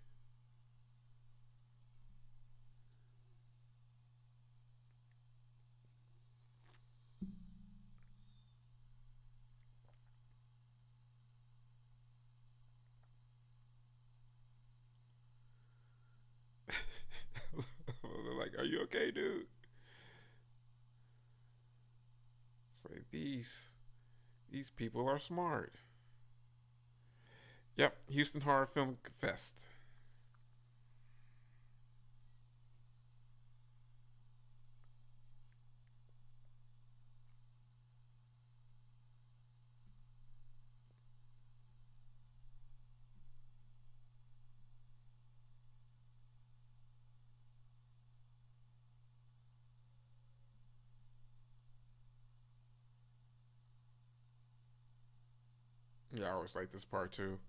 They're like, "Are you okay, dude?" It's like these people are smart. Yep, Houston Horror Film Fest. Yeah, I always like this part too.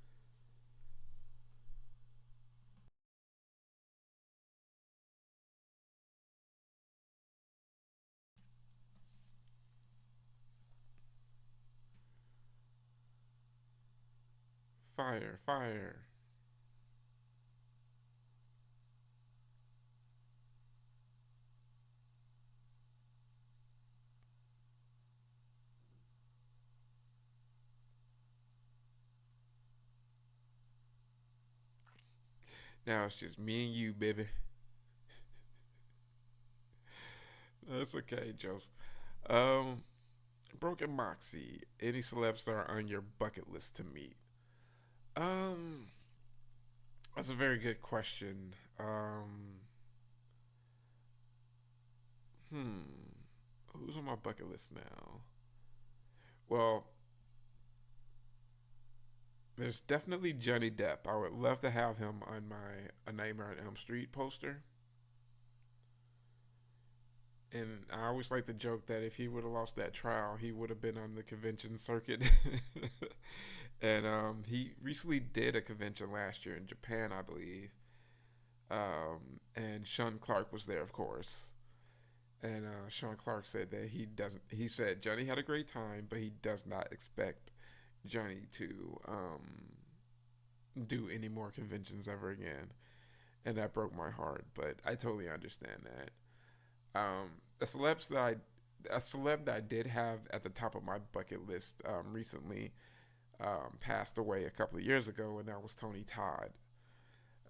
Fire, fire. Now it's just me and you, baby. That's okay, Joseph. Um, Broken Moxie. Any celebs that are on your bucket list to meet? Um, that's a very good question. Hmm. Who's on my bucket list now? Well, there's definitely Johnny Depp. I would love to have him on my A Nightmare on Elm Street poster. And I always like to joke that if he would have lost that trial, he would have been on the convention circuit. And he recently did a convention last year in Japan, I believe. And Sean Clark was there, of course. And Sean Clark said that he doesn't. He said Johnny had a great time, but he does not expect Johnny to do any more conventions ever again. And that broke my heart. But I totally understand that. A celeb that I did have at the top of my bucket list recently passed away a couple of years ago, and that was Tony Todd.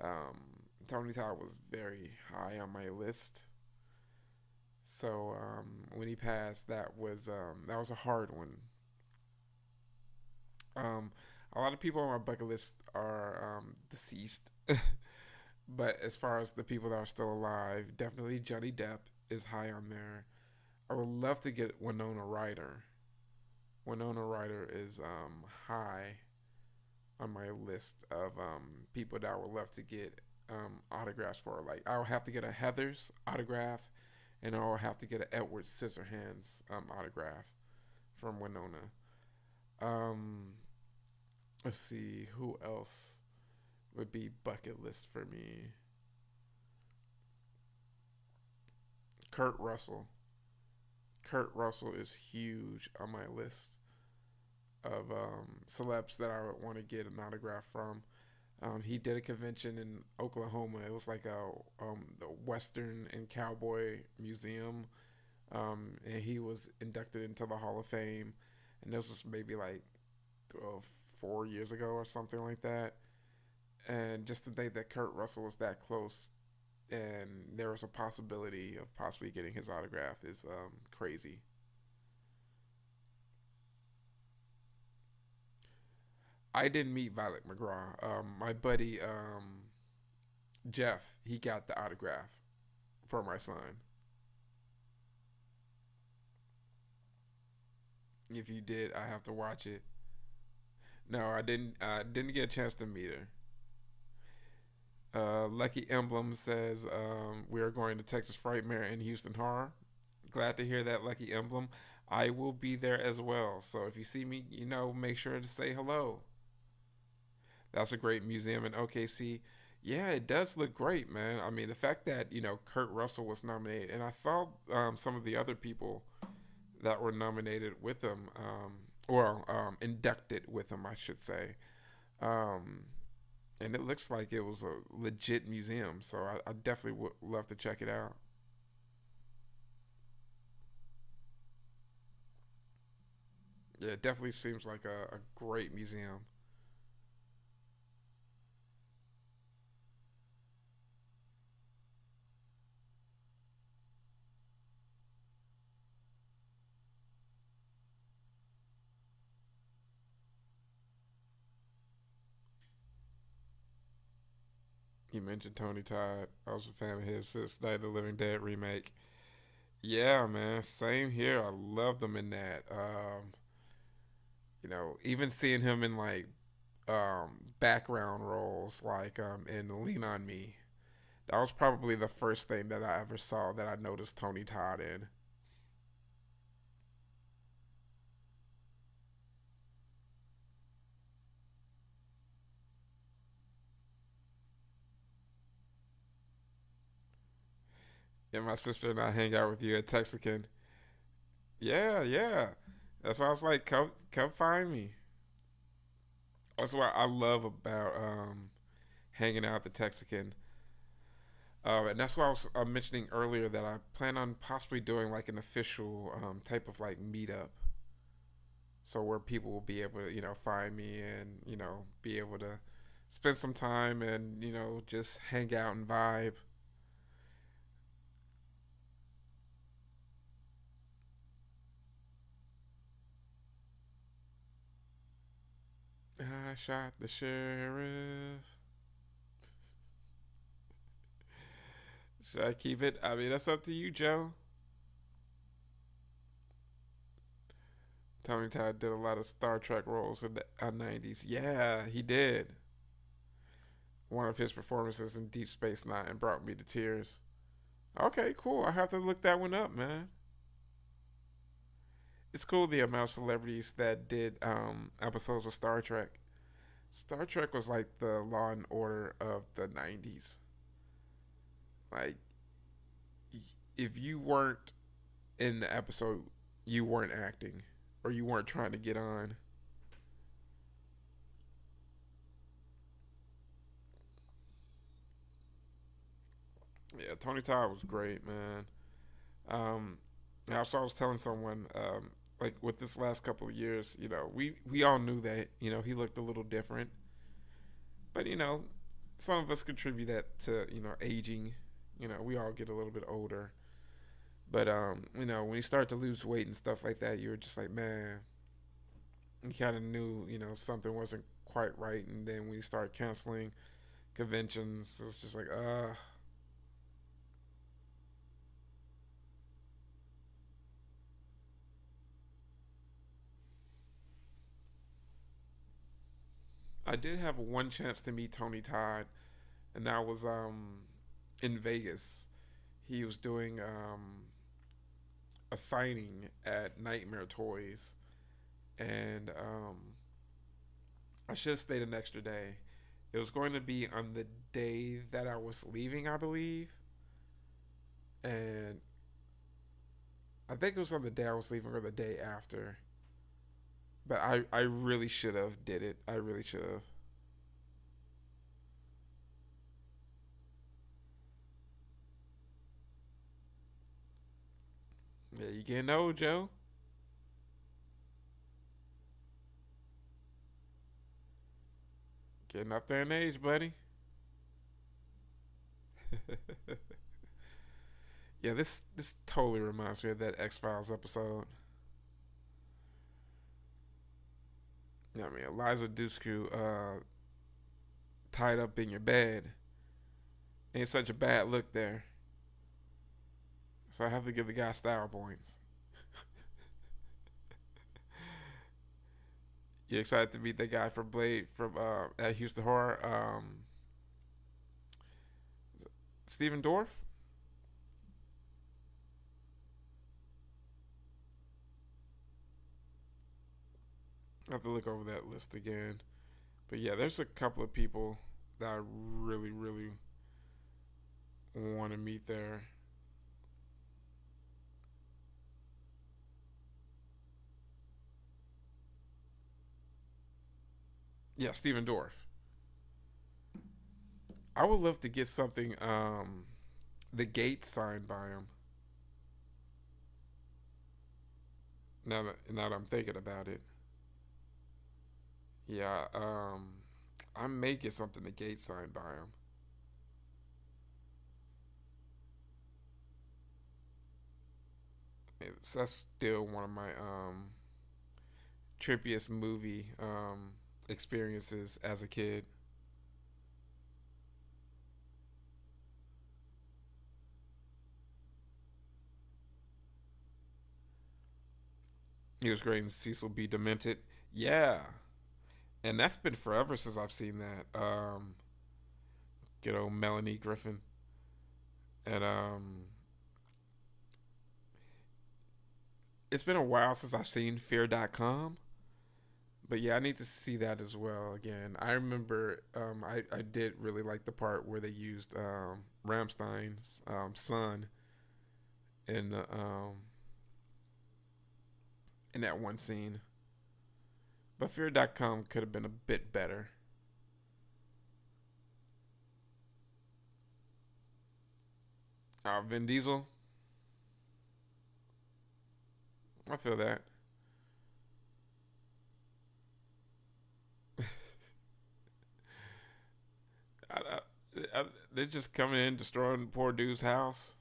Um, Tony Todd was very high on my list. So when he passed, that was a hard one. Um, a lot of people on my bucket list are deceased, but as far as the people that are still alive, definitely Johnny Depp is high on there. I would love to get Winona Ryder. Winona Ryder is high on my list of people that I would love to get autographs for. Like I'll have to get a Heather's autograph, and I'll have to get an Edward Scissorhands autograph from Winona. Um, let's see who else would be bucket list for me. Kurt Russell. Kurt Russell is huge on my list of celebs that I would want to get an autograph from. He did a convention in Oklahoma. It was like the Western and Cowboy Museum, and he was inducted into the Hall of Fame. And this was maybe like 4 years ago or something like that. And just to think that Kurt Russell was that close, and there was a possibility of possibly getting his autograph is crazy. I didn't meet Violet McGraw. My buddy Jeff, he got the autograph for my son. If you did, I have to watch it. No, I didn't. I didn't get a chance to meet her. Lucky Emblem says we are going to Texas Frightmare and Houston Horror. Glad to hear that, Lucky Emblem. I will be there as well. So if you see me, make sure to say hello. That's a great museum in OKC. Yeah, it does look great, man. I mean, the fact that Kurt Russell was nominated, and I saw some of the other people that were nominated with him, inducted with him, I should say. Um, and it looks like it was a legit museum, so I definitely would love to check it out. Yeah, it definitely seems like a great museum. You mentioned Tony Todd. I was a fan of his since Night of the Living Dead remake. Yeah, man, same here. I loved him in that. Even seeing him in like background roles, like in Lean on Me. That was probably the first thing that I ever saw that I noticed Tony Todd in. And my sister and I hang out with you at Texican. Yeah, yeah. That's why I was like, come find me. That's what I love about hanging out at the Texican. And that's why I was mentioning earlier that I plan on possibly doing like an official type of like meetup. So where people will be able to, find me and, be able to spend some time and, just hang out and vibe. I shot the sheriff. Should I keep it? I mean, that's up to you, Joe. Tony Todd did a lot of Star Trek roles in the 90s. Yeah, he did. One of his performances in Deep Space Nine brought me to tears. Okay, cool. I have to look that one up, man. It's cool the amount of celebrities that did episodes of Star Trek. Star Trek was like the Law and Order of the 90s. Like, if you weren't in the episode, you weren't acting or you weren't trying to get on. Yeah, Tony Todd was great, man. Um, I was telling someone, like with this last couple of years, we all knew that, he looked a little different, but some of us contribute that to, aging. We all get a little bit older, but when you start to lose weight and stuff like that, you were just like, man, you kind of knew, something wasn't quite right, and then when you start canceling conventions, it was just like, I did have one chance to meet Tony Todd, and that was in Vegas. He was doing a signing at Nightmare Toys, and I should have stayed an extra day. It was going to be on the day that I was leaving, I believe, and I think it was on the day I was leaving or the day after. But I really should have did it. I really should have. Yeah, you getting old, Joe? Getting up there in age, buddy. Yeah, this totally reminds me of that X Files episode. Yeah, I mean, Eliza Dushku tied up in your bed. Ain't such a bad look there. So I have to give the guy style points. You excited to meet that guy from Blade from at Houston Horror? Steven Dorff? I have to look over that list again. But yeah, there's a couple of people that I really, really want to meet there. Yeah, Steven Dorff. I would love to get something, the gate signed by him. Now that I'm thinking about it, yeah, I may get something the gate signed by him. That's still one of my trippiest movie experiences as a kid. He was great in Cecil B. Demented. Yeah, and that's been forever since I've seen that. Good old Melanie Griffin, and it's been a while since I've seen Fear.com. But yeah, I need to see that as well again. I remember I did really like the part where they used Ramstein's son in in that one scene. But Fear.com could have been a bit better. Vin Diesel, I feel that. I, they're just coming in, destroying the poor dude's house.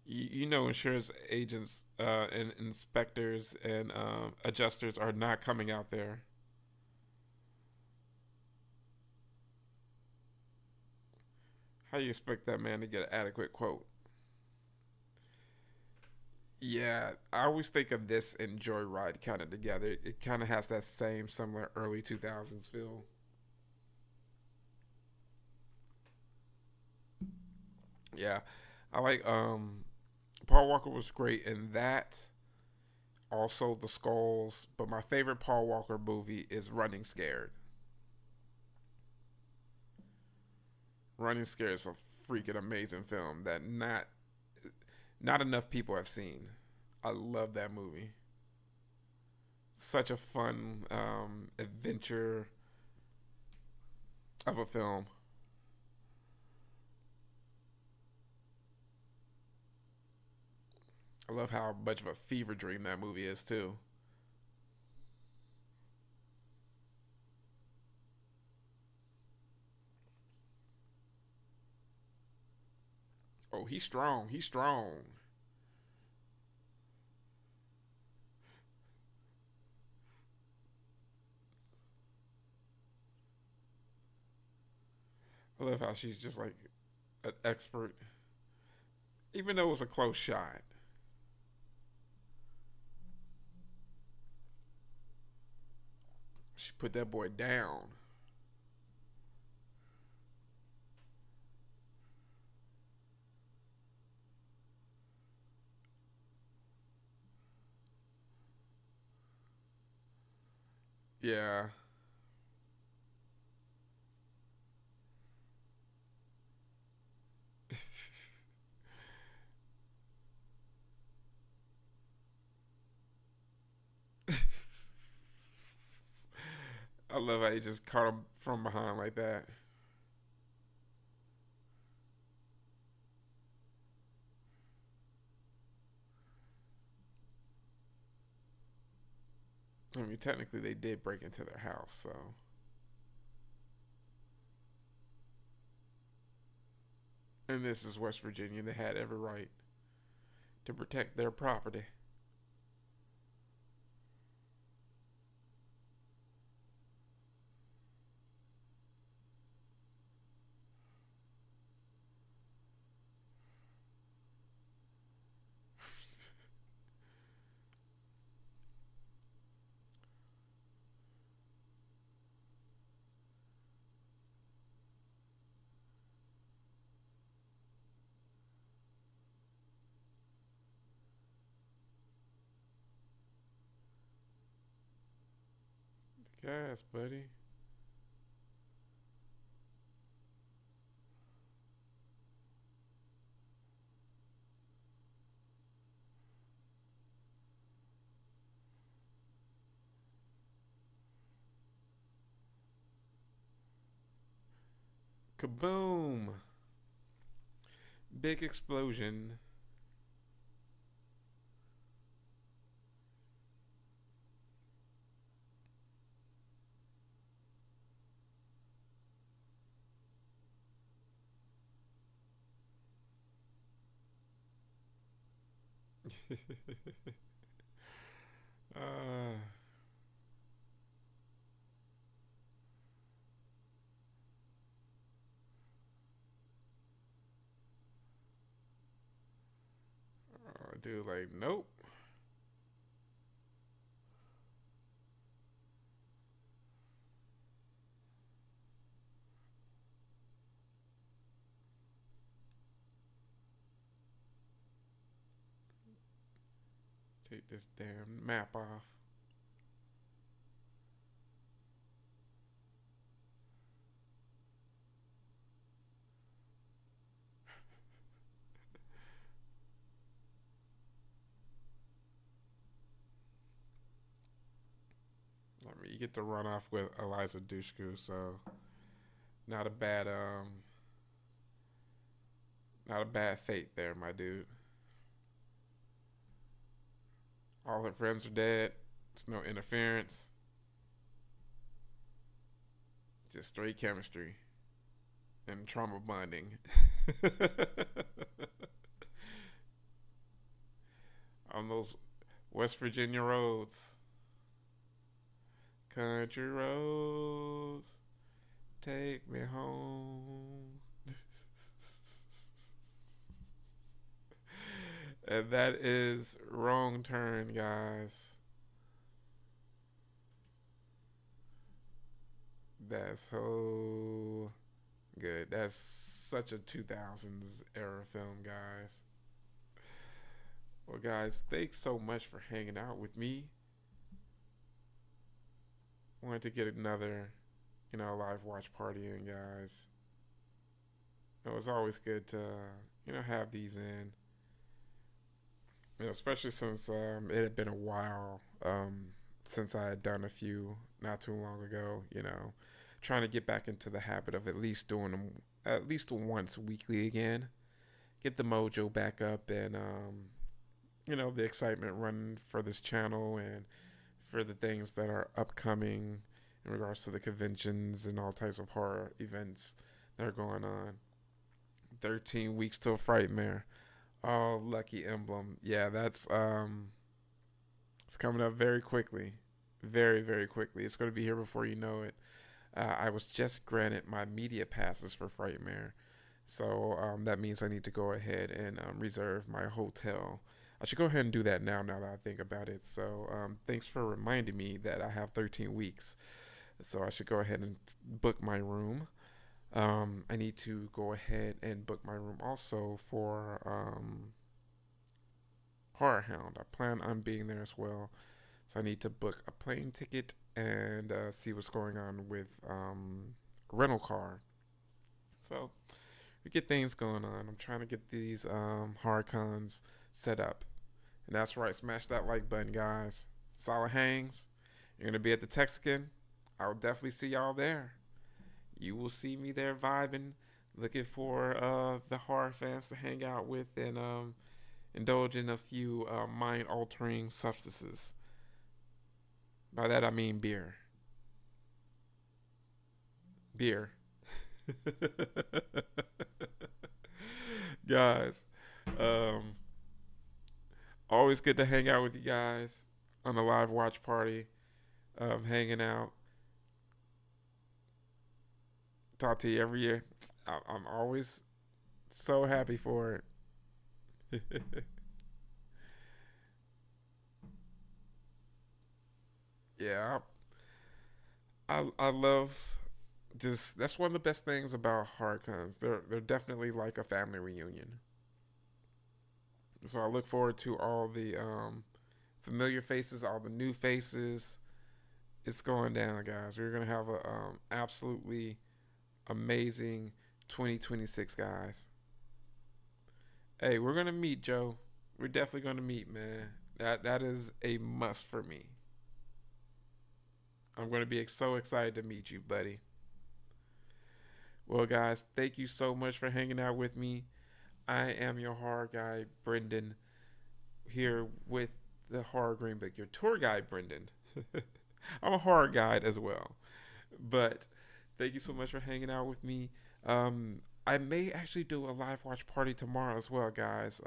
You know, insurance agents and inspectors and adjusters are not coming out there. How do you expect that man to get an adequate quote? Yeah, I always think of this and Joyride kind of together. It kind of has that same similar early 2000s feel. Yeah, I like Paul Walker was great in that. Also the Skulls, but my favorite Paul Walker movie is Running Scared. Running Scared is a freaking amazing film that not enough people have seen. I love that movie. Such a fun adventure of a film. I love how much of a fever dream that movie is too. Oh, he's strong. He's strong. I love how she's just like an expert, even though it was a close shot. She put that boy down. Yeah. I love how he just caught him from behind like that. I mean, technically, they did break into their house, so. And this is West Virginia. They had every right to protect their property. Gas, buddy. Kaboom! Big explosion. uh, dude, like, nope. Take this damn map off. I mean, you get to run off with Eliza Dushku, so not a bad not a bad fate there, my dude. All her friends are dead. It's no interference. Just straight chemistry and trauma bonding. On those West Virginia roads. Country roads, take me home. And that is Wrong Turn, guys. That's so good. That's such a 2000s era film, guys. Well, guys, thanks so much for hanging out with me. Wanted to get another, live watch party in, guys. It was always good to, have these in. Especially since it had been a while since I had done a few not too long ago. Trying to get back into the habit of at least doing them at least once weekly again. Get the mojo back up and the excitement running for this channel and for the things that are upcoming in regards to the conventions and all types of horror events that are going on. 13 weeks till Frightmare. Oh, lucky emblem. Yeah, that's it's coming up very quickly. Very, very quickly. It's going to be here before you know it. I was just granted my media passes for Frightmare. So that means I need to go ahead and reserve my hotel. I should go ahead and do that now that I think about it. So thanks for reminding me that I have 13 weeks. So I should go ahead and book my room. I need to go ahead and book my room also for Horror Hound. I plan on being there as well. So I need to book a plane ticket and see what's going on with rental car. So we get things going on. I'm trying to get these horror cons set up. And that's right, smash that like button, guys. Solid hangs. You're going to be at the Texican. I'll definitely see y'all there. You will see me there vibing, looking for the horror fans to hang out with and indulge in a few mind-altering substances. By that I mean beer. Beer. Guys, always good to hang out with you guys on the live watch party, hanging out. Talk to you every year. I'm always so happy for it. Yeah, I love just that's one of the best things about hard cons. They're definitely like a family reunion. So I look forward to all the familiar faces, all the new faces. It's going down, guys. We're gonna have a absolutely amazing 2026, guys. Hey, we're gonna meet, Joe. We're definitely gonna meet, man. That is a must for me. I'm gonna be so excited to meet you, buddy. Well, guys, thank you so much for hanging out with me. I am your horror guy, Brendon, here with the Horror Greenbook, your tour guide, Brendon. I'm a horror guide as well. But thank you so much for hanging out with me. I may actually do a live watch party tomorrow as well, guys.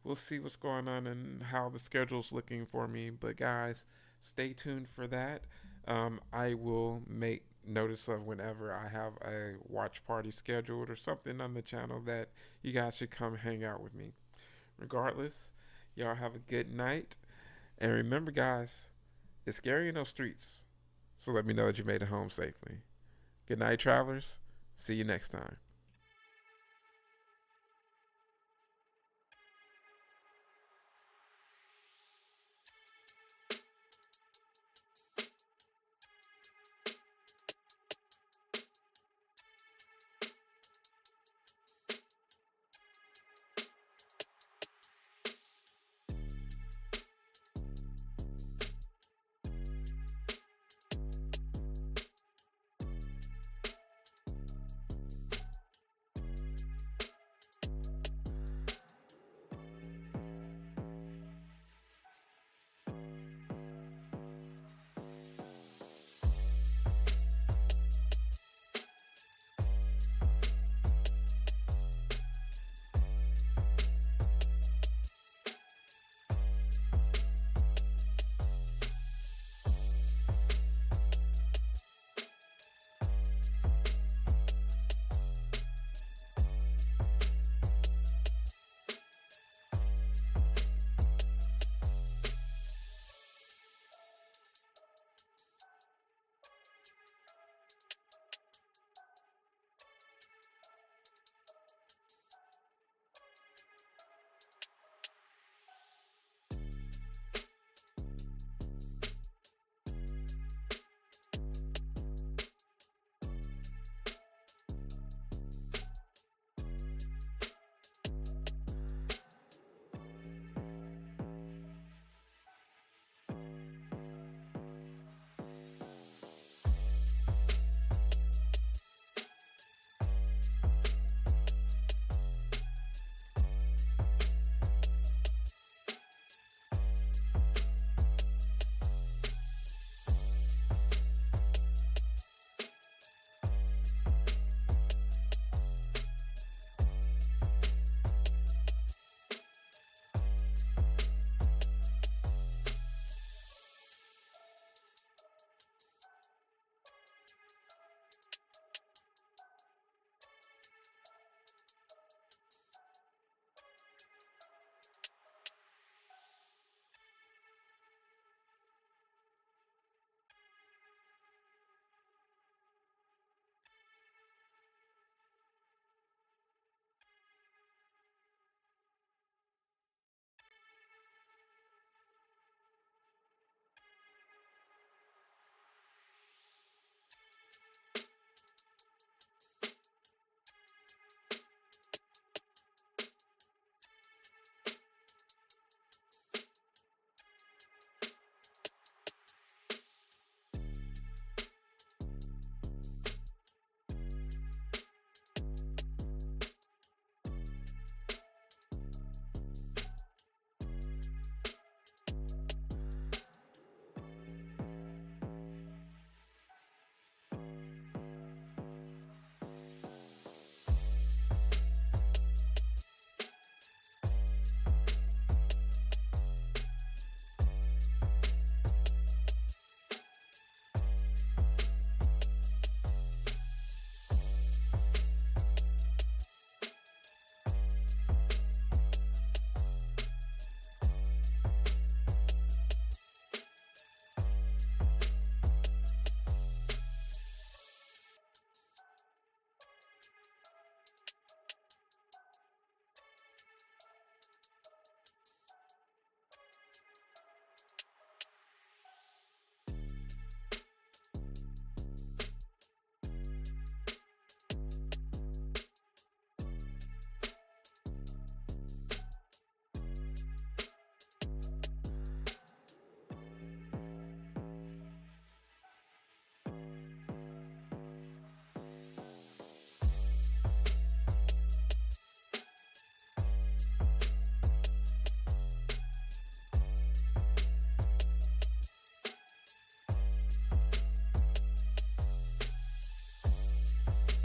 We'll see what's going on and how the schedule's looking for me. But, guys, stay tuned for that. I will make notice of whenever I have a watch party scheduled or something on the channel that you guys should come hang out with me. Regardless, y'all have a good night. And remember, guys, it's scary in those streets. So let me know that you made it home safely. Good night, travelers. See you next time.